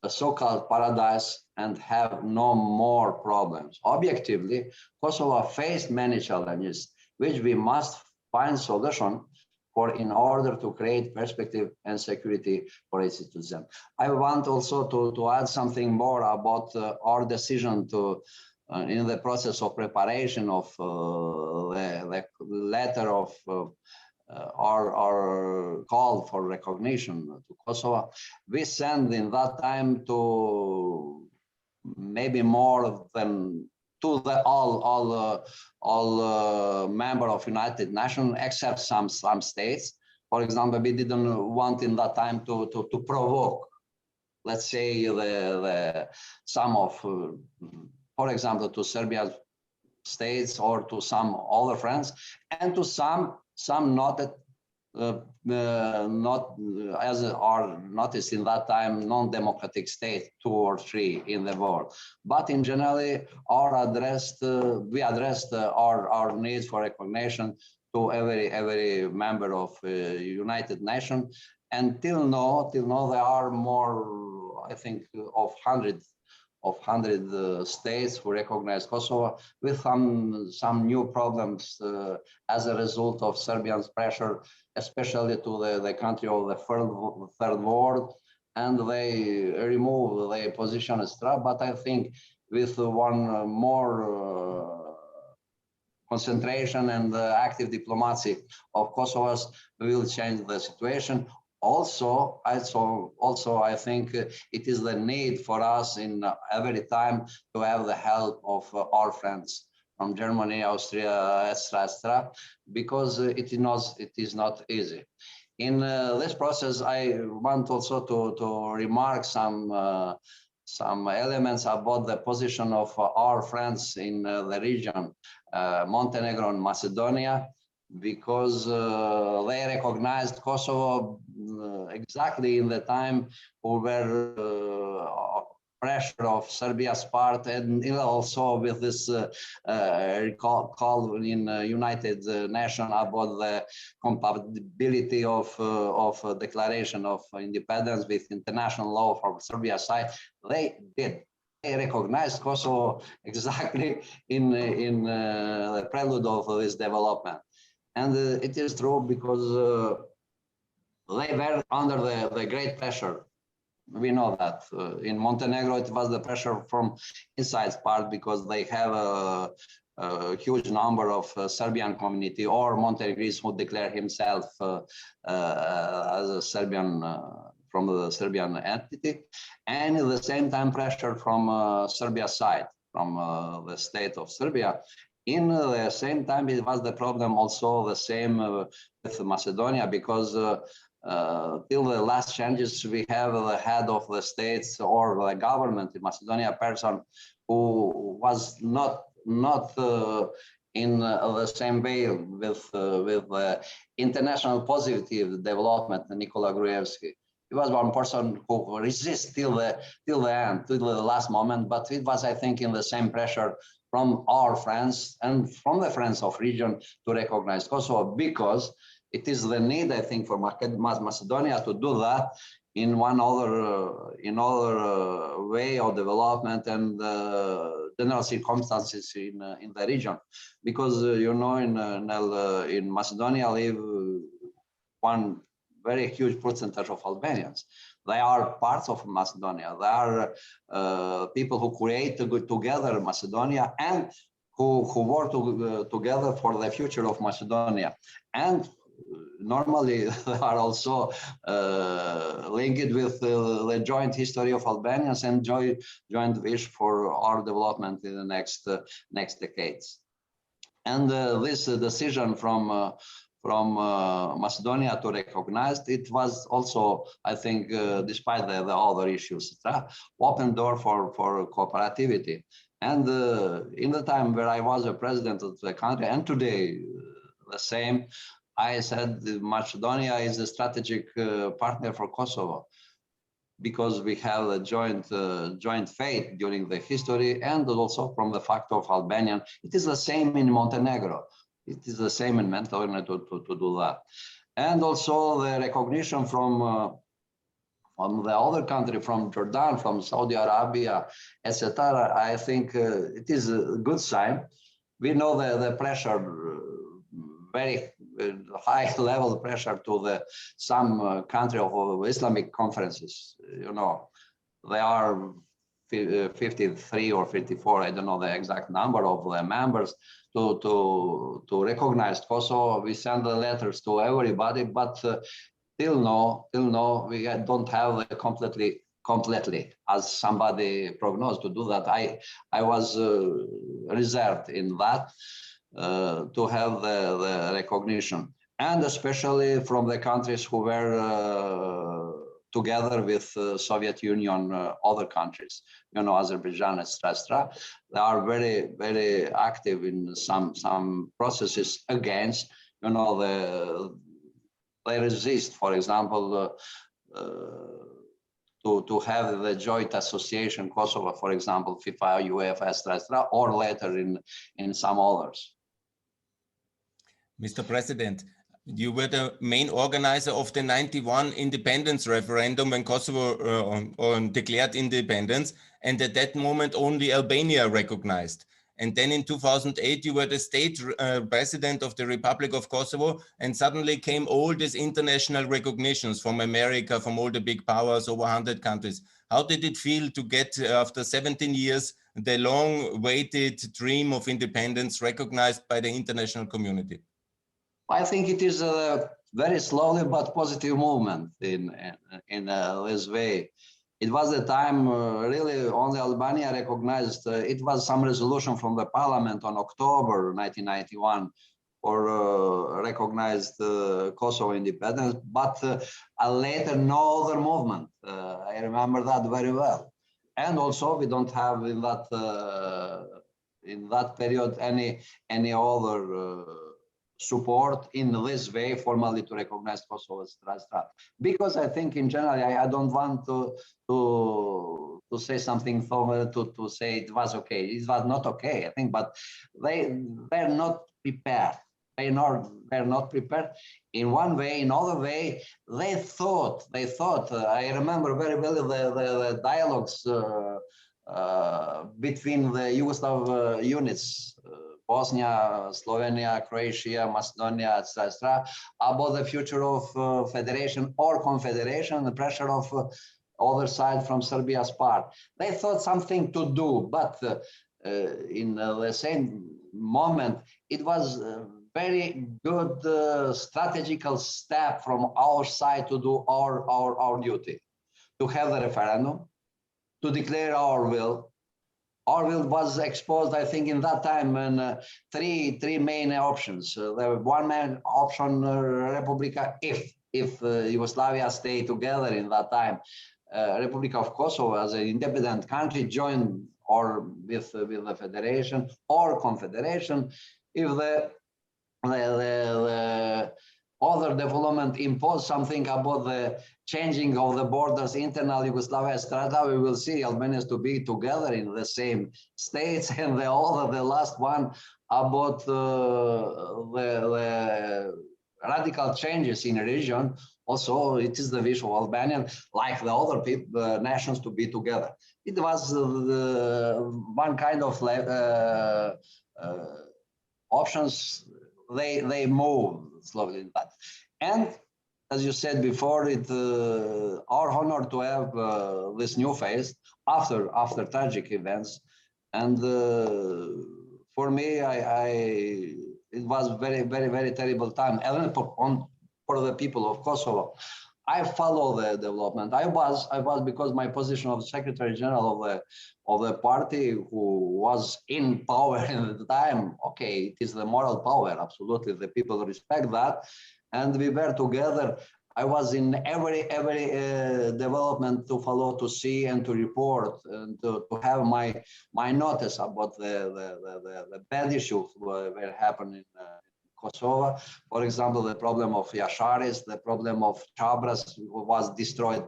a so-called paradise and have no more problems. Objectively, Kosovo faced many challenges, which we must find solution for in order to create perspective and security for its citizens. I want also to add something more about our decision to, in the process of preparation of the letter of our call for recognition to Kosovo. We sent in that time to maybe more than to the all member of United Nations, except some states. For example, we didn't want in that time to provoke, let's say, the some of, for example, to Serbia's states or to some other friends, and to some not as are noticed in that time non-democratic states, 2 or 3 in the world. But in generally, we addressed our needs for recognition to every member of United Nations. And till now there are more, I think, of 100 states who recognize Kosovo, with some new problems as a result of Serbia's pressure, especially to the country of the third world, and they remove their position as trap. But I think with one more concentration and active diplomacy of Kosovo's, we will change the situation. Also, I think it is the need for us in every time to have the help of our friends from Germany, Austria, etc., because it is not easy. In this process, I want also to remark some elements about the position of our friends in the region, Montenegro and Macedonia, because they recognized Kosovo exactly in the time we were pressure of Serbia's part, and also with this call in United Nations about the compatibility of declaration of independence with international law from Serbia's side. They recognized Kosovo exactly in the prelude of this development. And it is true because they were under the great pressure. We know that in Montenegro, it was the pressure from inside part because they have a huge number of Serbian community or Montenegrins who declare himself as a Serbian from the Serbian entity, and at the same time pressure from Serbia's side, from the state of Serbia. In the same time, it was the problem also the same with Macedonia, because till the last changes, we have the head of the states or the government in Macedonia, a person who was not in the same way with international positive development, Nikola Gruevski. He was one person who resisted till the end, till the last moment, but it was, I think, in the same pressure from our friends and from the friends of region to recognize Kosovo, because it is the need, I think, for Macedonia to do that in one other way of development and general circumstances in the region, because you know in Macedonia live one very huge percentage of Albanians. They are parts of Macedonia. They are people who create together Macedonia and who work together for the future of Macedonia. And normally they are also linked with the joint history of Albanians and joint wish for our development in the next decades. And this decision from Macedonia to recognize it was also, I think, despite the other issues, open door for cooperativity. And in the time where I was a president of the country, and today the same, I said Macedonia is a strategic partner for Kosovo, because we have a joint fate during the history, and also from the fact of Albanian. It is the same in Montenegro. It is the same in Montenegro to do that. And also the recognition from the other country, from Jordan, from Saudi Arabia, etc. I think it is a good sign. We know the pressure, very high level pressure to some country of Islamic conferences. You know, they are 53 or 54, I don't know the exact number of the members to recognize Kosovo. We send the letters to everybody, but till now, we don't have the completely, as somebody prognosed to do that. I was reserved in that to have the recognition, and especially from the countries who were together with Soviet Union, other countries, you know, Azerbaijan, etc. They are very, very active in some processes against, you know, they resist, for example, to have the joint association Kosovo, for example, FIFA, UEFA, etc., or later in some others. Mr. President, you were the main organizer of the 91 independence referendum when Kosovo declared independence, and at that moment only Albania recognized. And then in 2008, you were the state president of the Republic of Kosovo, and suddenly came all these international recognitions from America, from all the big powers, over 100 countries. How did it feel to get, after 17 years, the long-awaited dream of independence recognized by the international community? I think it is a very slowly but positive movement in this way. It was the time really only Albania recognized. It was some resolution from the parliament on October 1991 for recognized Kosovo independence, but later no other movement. I remember that very well. And also we don't have in that period any other support in this way formally to recognize Kosovo as Strasbourg. Because I think in general, I don't want to say something to say it was okay. It was not okay, I think, but they're not prepared. They're not prepared in one way. In other way, they thought. I remember very well the dialogues between the Yugoslav units. Bosnia, Slovenia, Croatia, Macedonia, etc., about the future of federation or confederation, the pressure of other side from Serbia's part. They thought something to do, but in the same moment, it was a very good strategical step from our side to do our duty, to have the referendum, to declare our will. Our will was exposed, I think, in that time, and three main options. There were one main option, Republika, if Yugoslavia stayed together in that time. Republic of Kosovo, as an independent country, joined or with the federation or confederation. If the other development imposed something about the changing of the borders, internal Yugoslavia strata, we will see Albanians to be together in the same states, and the last one about the radical changes in the region. Also, it is the wish of Albanians, like the other nations, to be together. It was one kind of options. They move slowly in that. And as you said before, it's our honor to have this new phase after tragic events. And for me, it was very terrible time, even for the people of Kosovo. I follow the development. I was because my position of Secretary General of the party who was in power at the time. Okay, it is the moral power, absolutely. The people respect that, and we were together. I was in every development to follow, to see, and to report, and to have my notice about the bad issues were happening in Kosovo. For example, the problem of Yasharis, the problem of Chabras was destroyed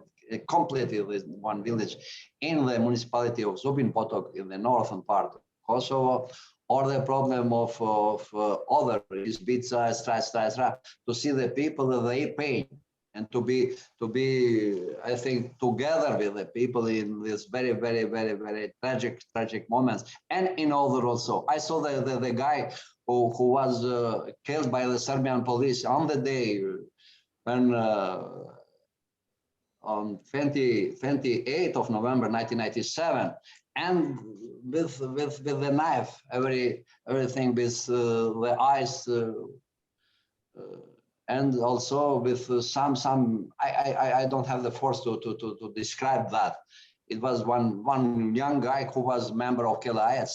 completely with one village in the municipality of Zubin Potok in the northern part of Kosovo, or the problem of other Izbica, etc., to see the people that they pay, and to be, I think, together with the people in this very, very, very, very tragic moments, and in other also. I saw the guy who was killed by the Serbian police on the day when on 28th of November 1997, and with the knife, everything with the eyes, and also with some I don't have the force to describe that. It was one young guy who was member of Kelayet,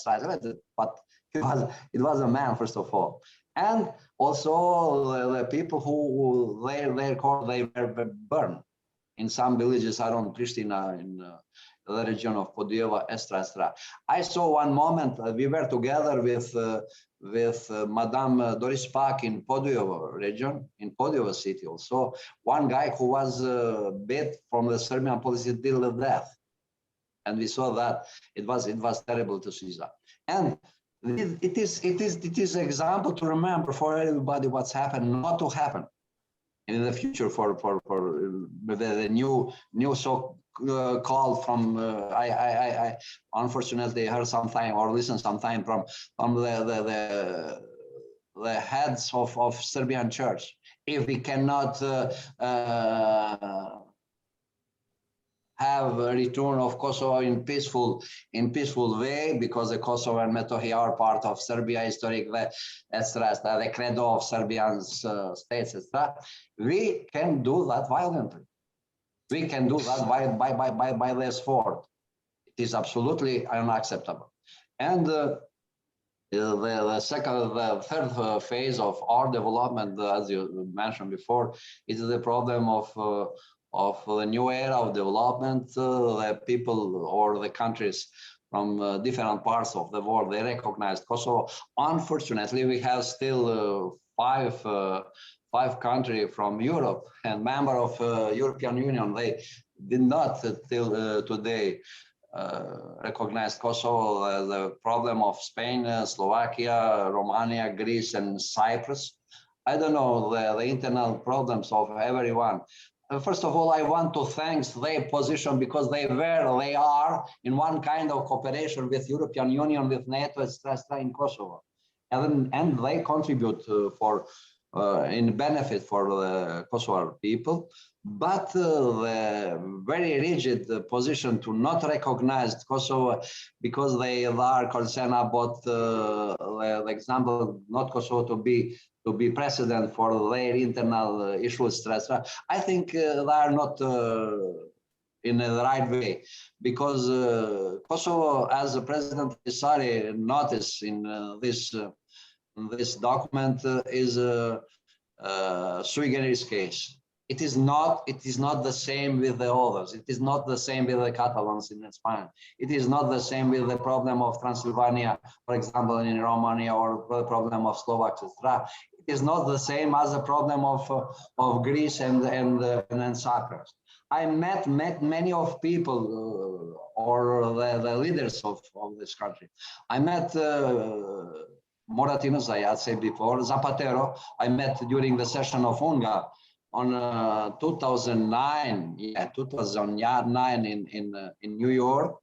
but it was a man, first of all, and also the people who they were burned in some villages around Pristina, in the region of Podijeva, etc. I saw one moment, we were together with Madame Doris Pak in Podijeva region, in Podijeva city also. One guy who was beat from the Serbian police till the death. And we saw that it was terrible to see that. And it is an example to remember for everybody what's happened, not to happen in the future for the new call from I unfortunately heard sometime or listened sometime from the heads of Serbian church. If we cannot have a return of Kosovo in peaceful way, because the Kosovo and Metohija are part of Serbia, historic, etc., the credo of Serbian states, etc. We can do that violently. We can do that by the sword. It is absolutely unacceptable. And the third phase of our development, as you mentioned before, is the problem of the new era of development. The people or the countries from different parts of the world, they recognized Kosovo. Unfortunately, we have still five countries from Europe and member of European Union. They did not till today recognize Kosovo. The problem of Spain, Slovakia, Romania, Greece, and Cyprus. I don't know the internal problems of everyone. First of all, I want to thank their position, because they are in one kind of cooperation with European Union, with NATO, etc., in Kosovo, and they contribute in benefit for the Kosovo people. But the very rigid position to not recognize Kosovo because they are concerned about the example, not Kosovo to be precedent for their internal issues, etc. I think they are not in the right way, because Kosovo, as President Isari noticed in this document, is a sui generis case. It is not the same with the others. It is not the same with the Catalans in Spain. It is not the same with the problem of Transylvania, for example, in Romania, or the problem of Slovaks, etc. It is not the same as the problem of Greece and Cyprus. I met many of people or the leaders of this country. I met Moratinos, I had said before, Zapatero. I met during the session of UNGA on 2009 in New York.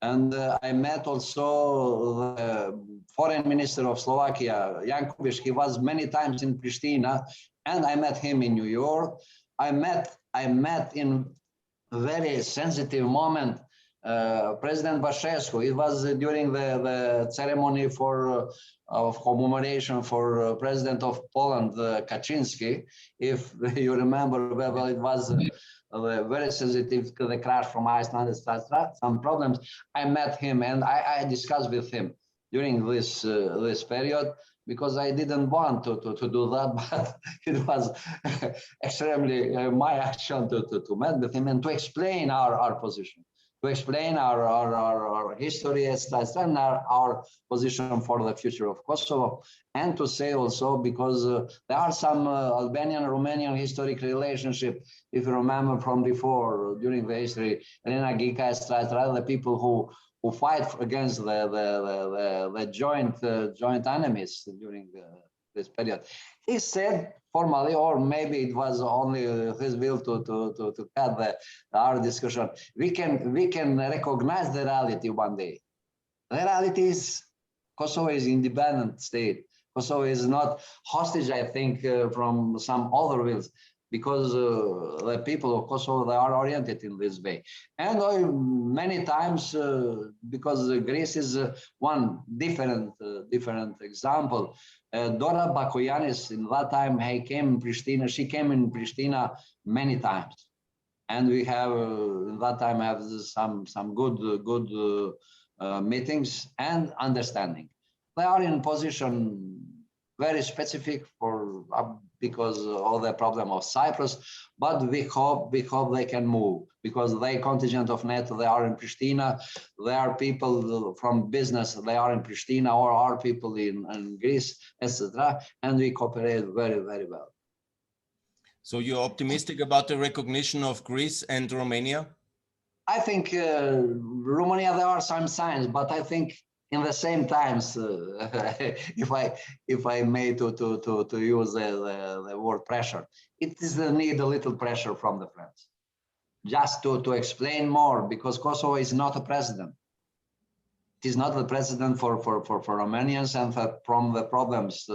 And I met also the foreign minister of Slovakia, Jankovic. He was many times in Pristina, and I met him in New York. I met in a very sensitive moment President Băsescu. It was during the ceremony of commemoration for President of Poland, Kaczynski. If you remember well, it was very sensitive to the crash from Iceland, etc. Some problems. I met him and I discussed with him during this period, because I didn't want to do that, but it was extremely my action to meet with him and to explain our position, to explain our history, and our position for the future of Kosovo, and to say also, because there are some Albanian-Romanian historic relationship, if you remember from before, during the history, Elena Gica, etc., the people who fight against the joint enemies during this period. He said formally, or maybe it was only his will to cut our discussion. We can recognize the reality one day. The reality is Kosovo is an independent state. Kosovo is not hostage, I think, from some other wills, because the people of Kosovo, they are oriented in this way. And many times, because Greece is one different example. Dora Bakoyannis, in that time, she came in Pristina many times. And we have, in that time, have some good meetings and understanding. They are in position very specific for because of the problem of Cyprus, but we hope they can move, because they contingent of NATO, they are in Pristina. There are people from business, they are in Pristina, or our people in Greece, etc. And we cooperate very, very well. So you're optimistic about the recognition of Greece and Romania? I think Romania, there are some signs, but I think in the same times, if I may to use the word pressure, it is need a little pressure from the friends, just to explain more, because Kosovo is not a president. It is not the president for Romanians and from the problems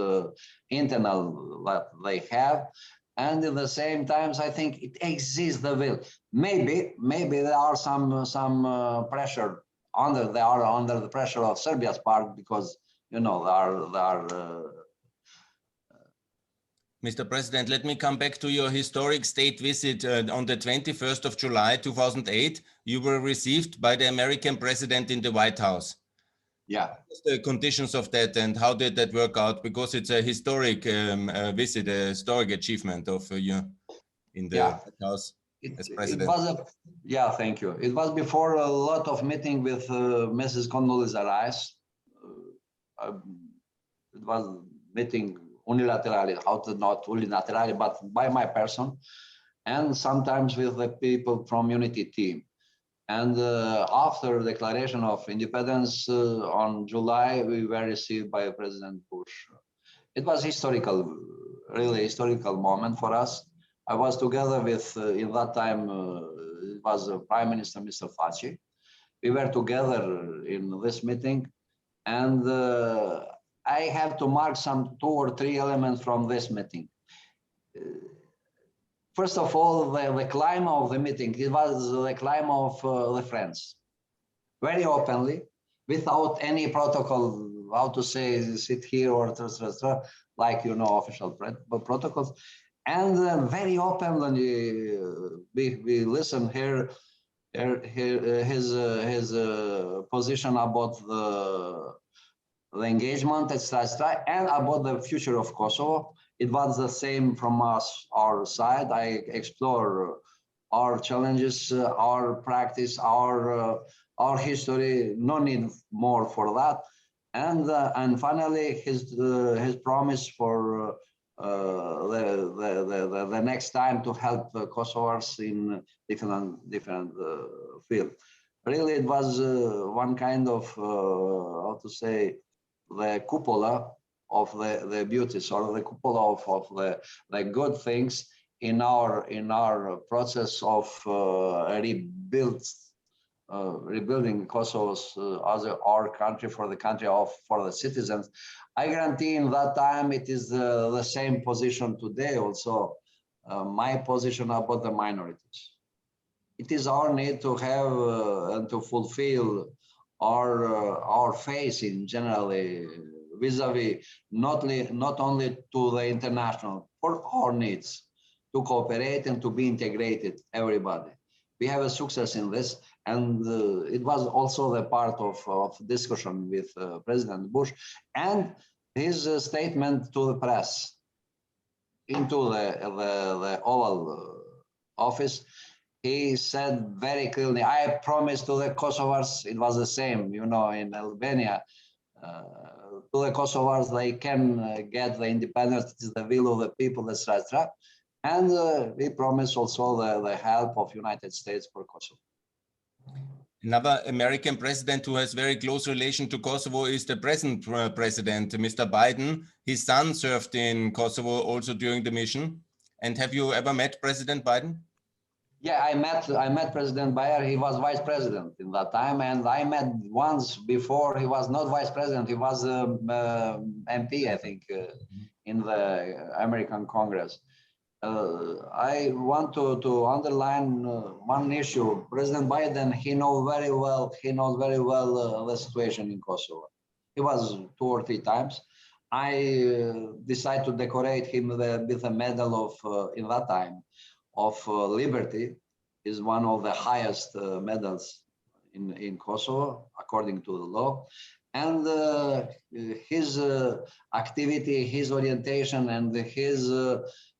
internal that they have. And in the same times, I think it exists the will. Maybe there are some pressure they are under the pressure of Serbia's part, because they are. Mr. President, let me come back to your historic state visit on the 21st of July 2008. You were received by the American president in the White House. Yeah. What was the conditions of that, and how did that work out? Because it's a historic visit, a historic achievement of you in the White House as president. Thank you. It was before a lot of meeting with Mrs. Condoleezza Rice. It was meeting unilaterally, not unilaterally, but by my person, and sometimes with the people from Unity team. And after declaration of independence on July, we were received by President Bush. It was really historical moment for us. I was together with, in that time, it was Prime Minister, Mr. Faci. We were together in this meeting, and I have to mark some 2 or 3 elements from this meeting. First of all, the climate of the meeting, it was the climate of the friends. Very openly, without any protocol, how to say, sit here or like, official protocols. And very openly, we listen here his position about the engagement, etc., and about the future of Kosovo. It was the same from our side. I explore our challenges, our practice, our history. No need more for that. And finally, his promise for the next time to help Kosovars in different field. Really, it was one kind of how to say, the cupola of the beauties, or the cupola of the good things in our process of rebuilding Kosovo's as our country, for the citizens. I guarantee in that time it is the same position today also, my position about the minorities. It is our need to have and to fulfill our face in generally vis-a-vis not only to the international, for our needs, to cooperate and to be integrated, everybody. We have a success in this, and it was also the part of discussion with President Bush and his statement to the press into the Oval Office. He said very clearly, I promised to the Kosovars, it was the same, in Albania, to the Kosovars, they can get the independence, it is the will of the people, etc. And we promised also the help of United States for Kosovo. Another American president who has very close relation to Kosovo is the present president, Mr. Biden. His son served in Kosovo also during the mission. And have you ever met President Biden? Yeah, I met President Bayer. He was vice president in that time, and I met once before. He was not vice president. He was MP, I think, in the American Congress. I want to underline one issue. President Biden, he knows very well the situation in Kosovo. He was 2 or 3 times. I decided to decorate him with a medal of, in that time, of liberty. Is one of the highest medals in Kosovo, according to the law. And his activity, his orientation, and his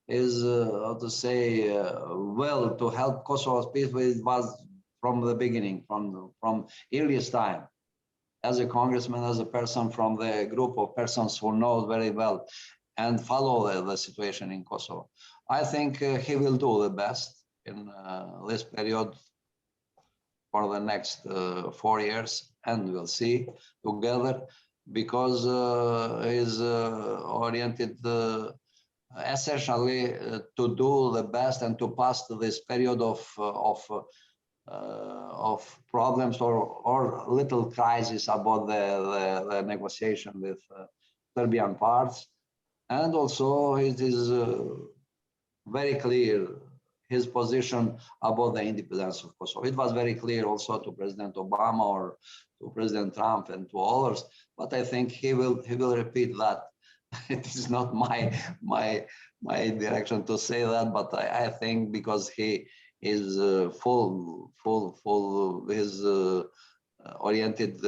how to say, will to help Kosovo's people was from the beginning, from earliest time. As a congressman, as a person from the group of persons who know very well and follow the situation in Kosovo. I think he will do the best in this period for the next 4 years, and we'll see together, because he's oriented essentially to do the best and to pass this period of problems or little crisis about the negotiation with Serbian parts. And also it is very clear his position about the independence of Kosovo. It was very clear also to President Obama or to President Trump and to others, but I think he will repeat that. It is not my direction to say that, but I think because he is full is oriented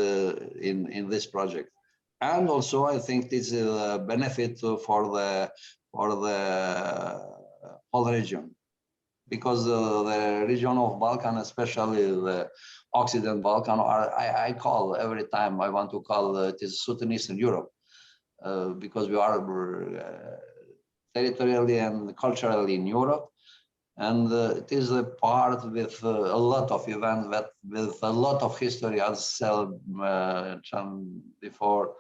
in this project. And also I think this is a benefit for the whole region, because the region of Balkan, especially the Occident Balkan, I call every time I want to call it is Southern Eastern Europe, because we are territorially and culturally in Europe, and it is a part with a lot of events, with a lot of history, as said before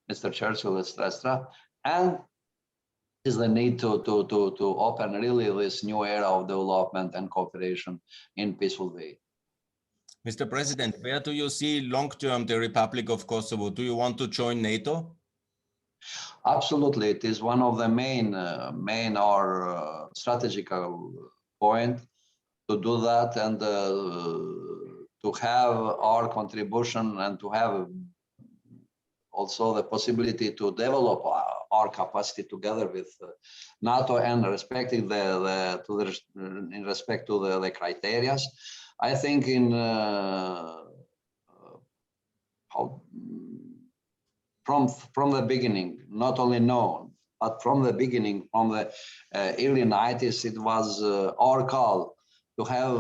Mr. Churchill, etc. And is the need to open really this new era of development and cooperation in peaceful way. Mr. President, where do you see long-term the Republic of Kosovo? Do you want to join NATO? Absolutely, it is one of the main or strategic point to do that, and to have our contribution and to have also the possibility to develop our capacity together with NATO and respecting in respect to the criteria. I think in from the beginning, not only known, but from the beginning, from the early 90s, it was our call to have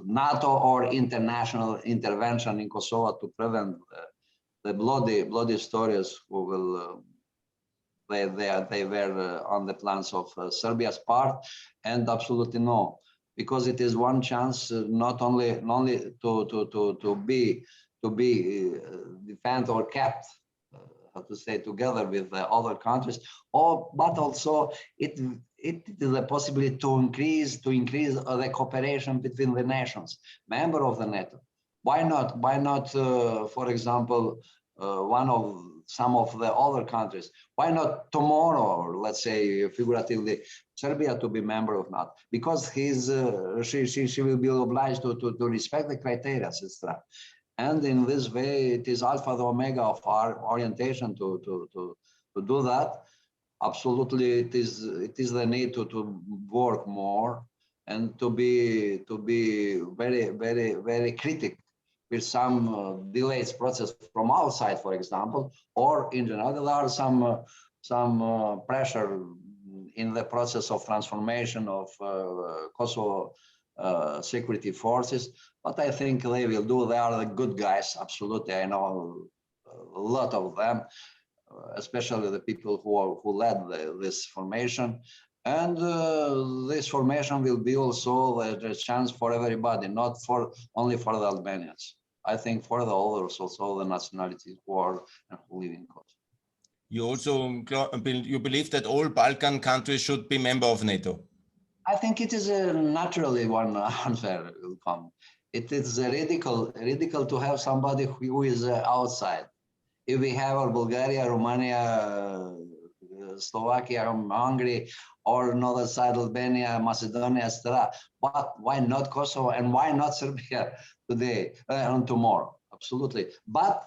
NATO or international intervention in Kosovo to prevent the bloody stories who will they were on the plans of Serbia's part, and absolutely no, because it is one chance not only to be defend or kept, how to say, together with the other countries, but also it is a possibility to increase the cooperation between the nations, member of the NATO. Why not, for example, some of the other countries? Why not tomorrow, or let's say figuratively, Serbia to be member of NATO? Because she will be obliged to respect the criteria, etc. And in this way, it is alpha and omega of our orientation to do that. Absolutely, it is the need to work more and to be very critical with some delays process from outside, for example, or in general, there are some pressure in the process of transformation of Kosovo security forces, but I think they will do. They are the good guys, absolutely. I know a lot of them, especially the people who led this formation. And this formation will be also the chance for everybody, not only for the Albanians. I think, for the others, also the nationalities who are and who live in Kosovo. You also you believe that all Balkan countries should be member of NATO? I think it is a naturally one answer will come. It is ridicule to have somebody who is outside. If we have Bulgaria, Romania, Slovakia, Hungary, or another side, Albania, Macedonia, etc. But why not Kosovo and why not Serbia today and tomorrow? Absolutely. But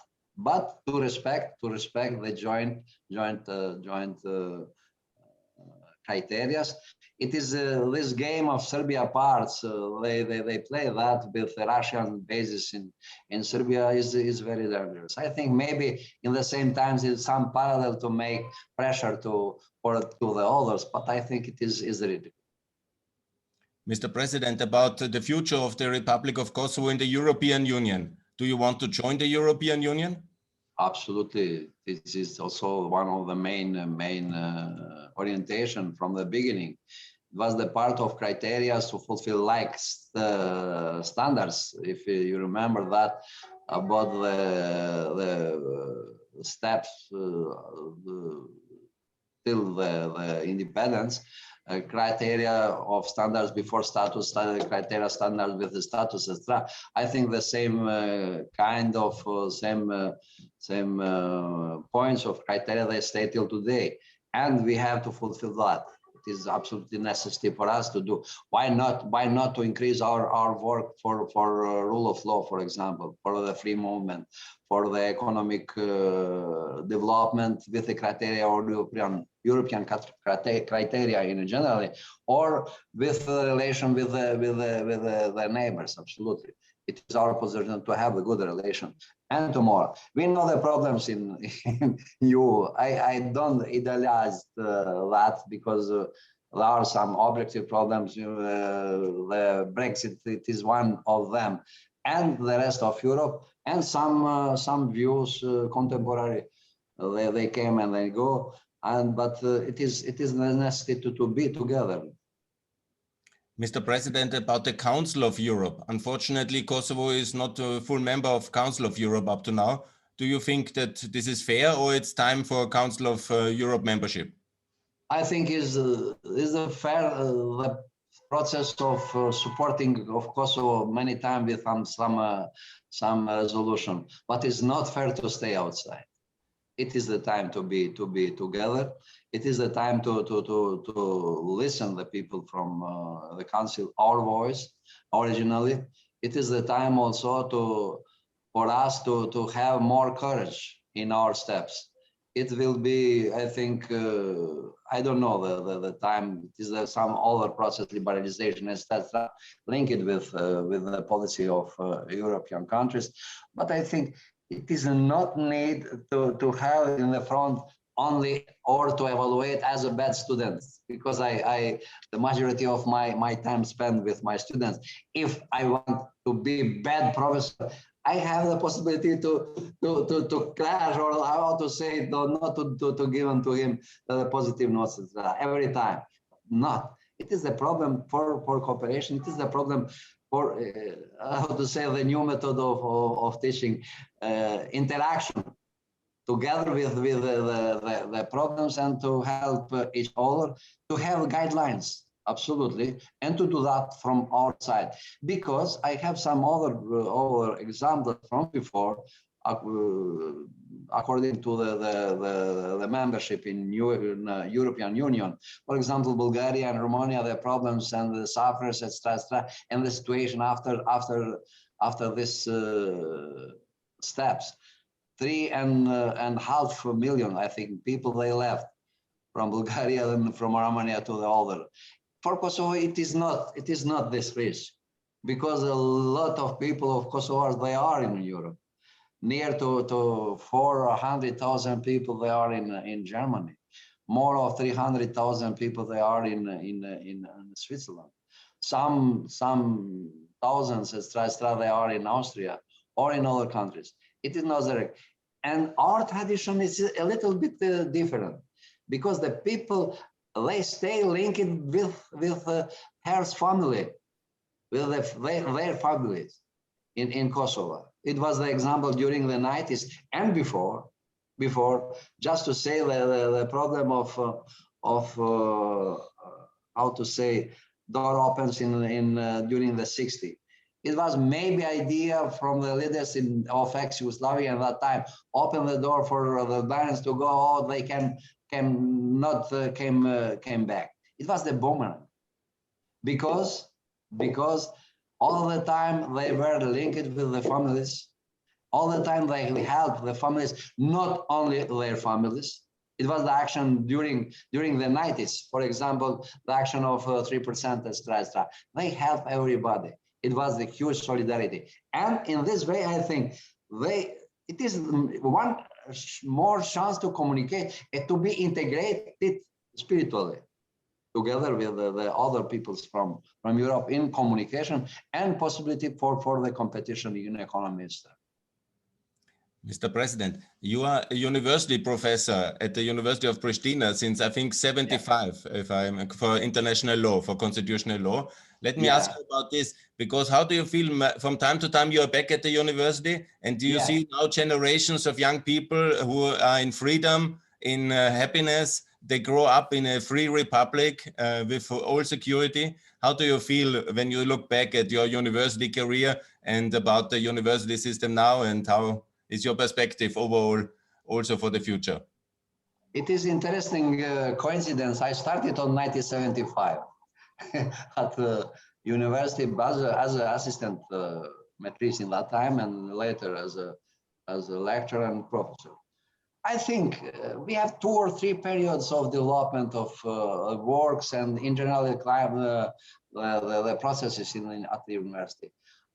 to respect the joint criteria. It is this game of Serbia parts. They play that with the Russian bases in Serbia is very dangerous. I think maybe in the same times it's some parallel to make pressure to the others, but I think it is ridiculous. Mr. President, about the future of the Republic of Kosovo in the European Union. Do you want to join the European Union? Absolutely. This is also one of the main orientation from the beginning. It was the part of criteria to fulfill like standards. If you remember that about the steps till the independence, criteria of standards before status, criteria standards with the status, etc. I think the same kind of same points of criteria they stay till today, and we have to fulfill that. It is absolutely necessary for us to do. Why not to increase our work for rule of law, for example, for the free movement, for the economic development with the criteria or European criteria in general, or with the relation with the neighbors. Absolutely, it is our position to have a good relation. And tomorrow, we know the problems in EU. I don't idealize that because there are some objective problems. The Brexit, it is one of them, and the rest of Europe, and some views contemporary. They came and they go, but it is necessary to be together. Mr. President, about the Council of Europe. Unfortunately, Kosovo is not a full member of Council of Europe up to now. Do you think that this is fair, or it's time for Council of Europe membership? I think is a fair the process of supporting of Kosovo many times with some resolution, but it's not fair to stay outside. It is the time to be together. It is the time to listen the people from the council, our voice originally. It is the time also for us to have more courage in our steps. It will be, I think, I don't know the time. It is some other process, liberalization, etc., linked with the policy of European countries. But I think it is not need to have in the front only or to evaluate as a bad student, because the majority of my time spent with my students. If I want to be bad professor, I have the possibility to crash, or how to say it, not to give to him the positive notes every time. Not. It is the problem for cooperation. It is the problem for how to say the new method of teaching, interaction together with the problems, and to help each other to have guidelines. Absolutely, and to do that from our side, because I have some other examples from before, according to the membership in European Union. For example, Bulgaria and Romania, their problems and the sufferers, etc., and the situation after this steps. 3.5 million, I think, people they left from Bulgaria and from Romania to the other. For Kosovo, it is not this risk, because a lot of people of Kosovo, they are in Europe. Near to 400,000 people they are in Germany. More of 300,000 people they are in Switzerland. Some thousands, etc., they are in Austria or in other countries. It is not direct. And our tradition is a little bit different, because the people, they stay linked with her family, with their families in Kosovo. It was the example during the 90s and before, just to say the problem of how to say, door opens in during the 60s. It was maybe idea from the leaders of ex-Yugoslavia at that time, open the door for the Albanians to go out, they came back. It was the boomerang, because all the time they were linked with the families. All the time they helped the families, not only their families. It was the action during the 90s. For example, the action of 3% etc. They helped everybody. It was the huge solidarity. And in this way, I think it is one more chance to communicate and to be integrated spiritually together with the other peoples from Europe in communication and possibility for the competition in economies. Mr. President, you are a university professor at the University of Pristina since, I think, 75, if I'm for international law, for constitutional law. Let me ask you about this, because how do you feel from time to time you are back at the university, and do you see now generations of young people who are in freedom, in happiness, they grow up in a free republic with all security? How do you feel when you look back at your university career and about the university system now, and how is your perspective overall also for the future? It is interesting coincidence. I started on 1975 at the university as an assistant matrice in that time, and later as a lecturer and professor. I think we have 2 or 3 periods of development of works and in general the processes at the university.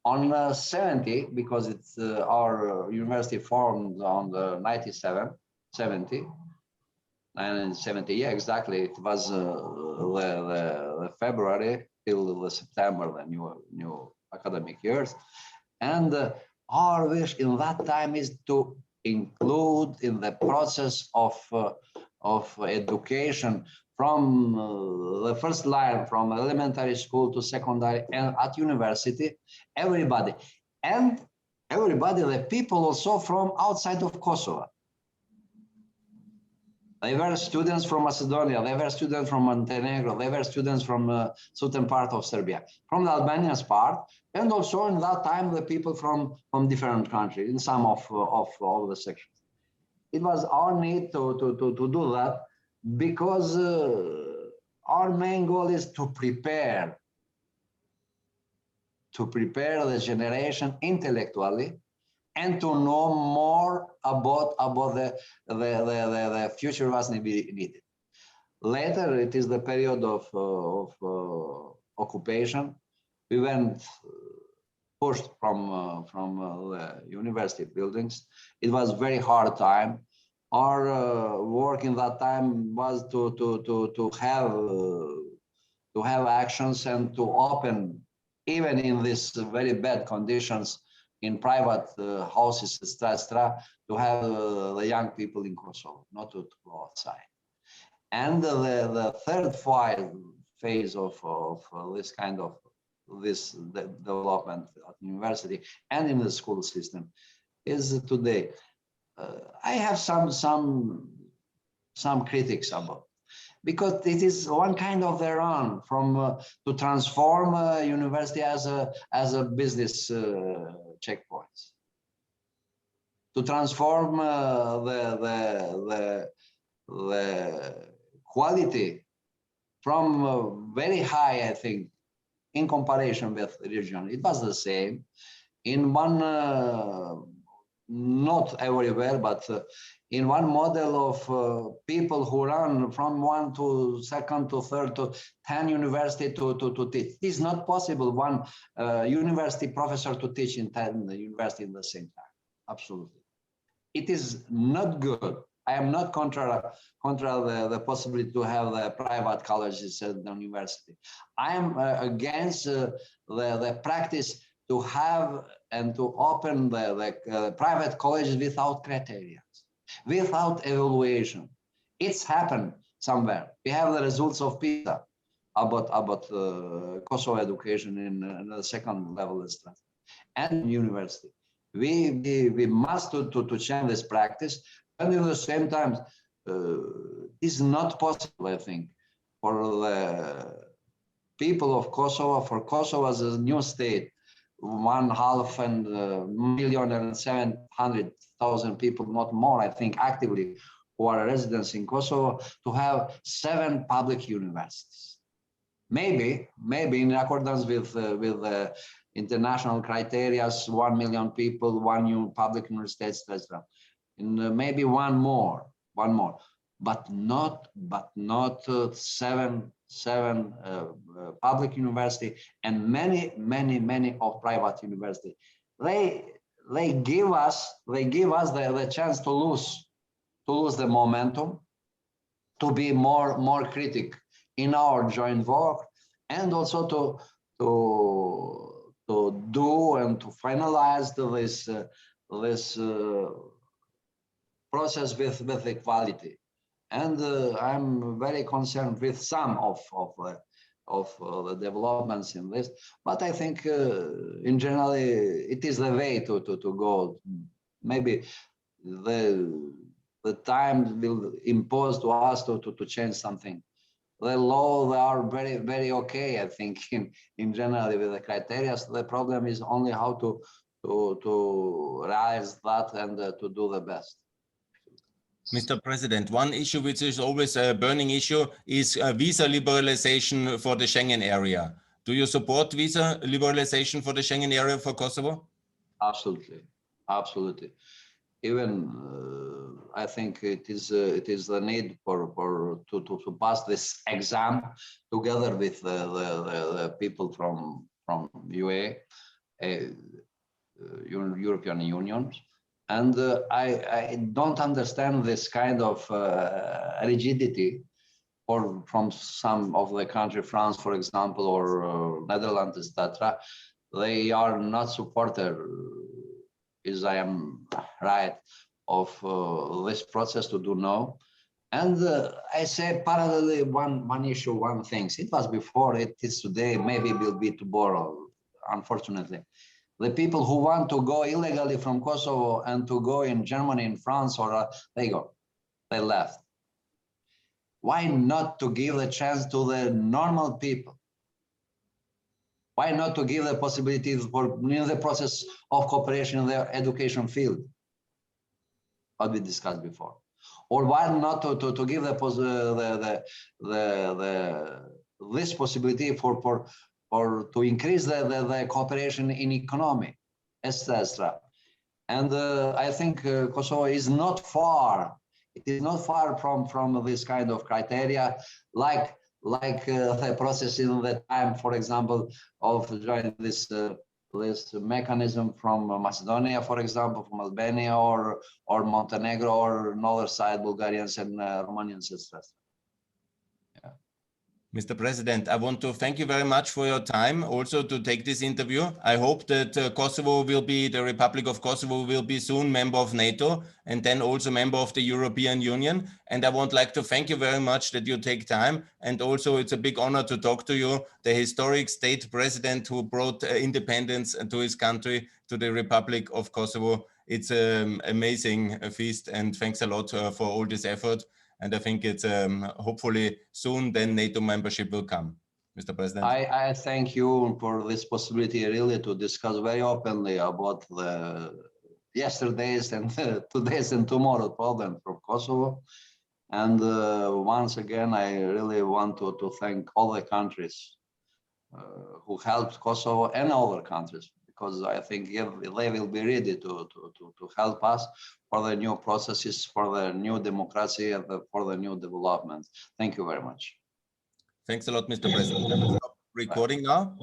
On 70, because it's our university formed on the 70, yeah, exactly. It was the February till the September, the new academic years. And our wish in that time is to include in the process of education from the first line, from elementary school to secondary and at university, everybody. And everybody, the people also from outside of Kosovo. They were students from Macedonia, they were students from Montenegro, they were students from southern part of Serbia, from the Albanian part, and also in that time the people from different countries, in some of all the sections. It was our need to do that, because our main goal is to prepare the generation intellectually and to know more about the future was needed. Later, it is the period of occupation. We went pushed from the university buildings. It was very hard time. Our work in that time was to have actions and to open, even in these very bad conditions, in private houses, etc., to have the young people in Kosovo, not to go outside. And the third phase of this kind of development at university and in the school system is today. I have some critics about, because it is one kind of their own from to transform university as a business checkpoints, to transform the quality from very high, I think, in comparison with region. It was the same in one, not everywhere, but in one model of people who run from 1 to 2nd to 3rd to 10 university to teach. It is not possible one university professor to teach in 10 university in the same time. Absolutely. It is not good. I am not contra the possibility to have the private colleges at the university. I am against the practice to have and to open the private colleges without criteria, without evaluation. It's happened somewhere. We have the results of PISA about Kosovo education in the 2nd level and university. We must to change this practice, and at the same time, it's not possible, I think, for the people of Kosovo, for Kosovo as a new state, 1,700,000 people, not more, I think, actively who are residents in Kosovo, to have 7 public universities. Maybe in accordance with the international criteria, 1 million people, 1 new public university, etc. And maybe one more, but not 7 public university and many of private university. They give us the chance to lose the momentum, to be more critic in our joint work, and also to do and to finalize this process with equality. And I'm very concerned with some of the developments in this, but I think in general it is the way to go. Maybe the time will impose to us to change something. The law, they are very okay, I think, in general with the criteria. So the problem is only how to realize that and to do the best. Mr. President, one issue which is always a burning issue is visa liberalization for the Schengen area. Do you support visa liberalization for the Schengen area for Kosovo? Absolutely. Even I think it is the need to pass this exam together with the people from UA, European Union. And I don't understand this kind of rigidity from some of the country, France, for example, or Netherlands, etc. They are not supporter, as I am right, of this process to do now. And I say parallelly one issue, one thing. It was before, it is today, maybe it will be tomorrow, unfortunately. The people who want to go illegally from Kosovo and to go in Germany, in France, or they left. Why not to give the chance to the normal people? Why not to give the possibility for in the process of cooperation in the education field, what we discussed before? Or why not to give this possibility for to increase the cooperation in economy, etc. And I think Kosovo is not far. It is not far from this kind of criteria, like the process in the time, for example, of joining this mechanism from Macedonia, for example, from Albania or Montenegro, or another side, Bulgarians and Romanians, etc. Mr. President, I want to thank you very much for your time also to take this interview. I hope that Kosovo will be, the Republic of Kosovo will be soon member of NATO and then also member of the European Union. And I would like to thank you very much that you take time. And also it's a big honor to talk to you, the historic state president who brought independence to his country, to the Republic of Kosovo. It's an amazing feast, and thanks a lot for all this effort. And I think it's hopefully soon then NATO membership will come. Mr. President. I thank you for this possibility really to discuss very openly about the yesterday's and today's and tomorrow's problem for Kosovo. And once again, I really want to thank all the countries who helped Kosovo and other countries, because I think they will be ready to help us for the new processes, for the new democracy, and for the new development. Thank you very much. Thanks a lot, Mr. President. Stop recording now.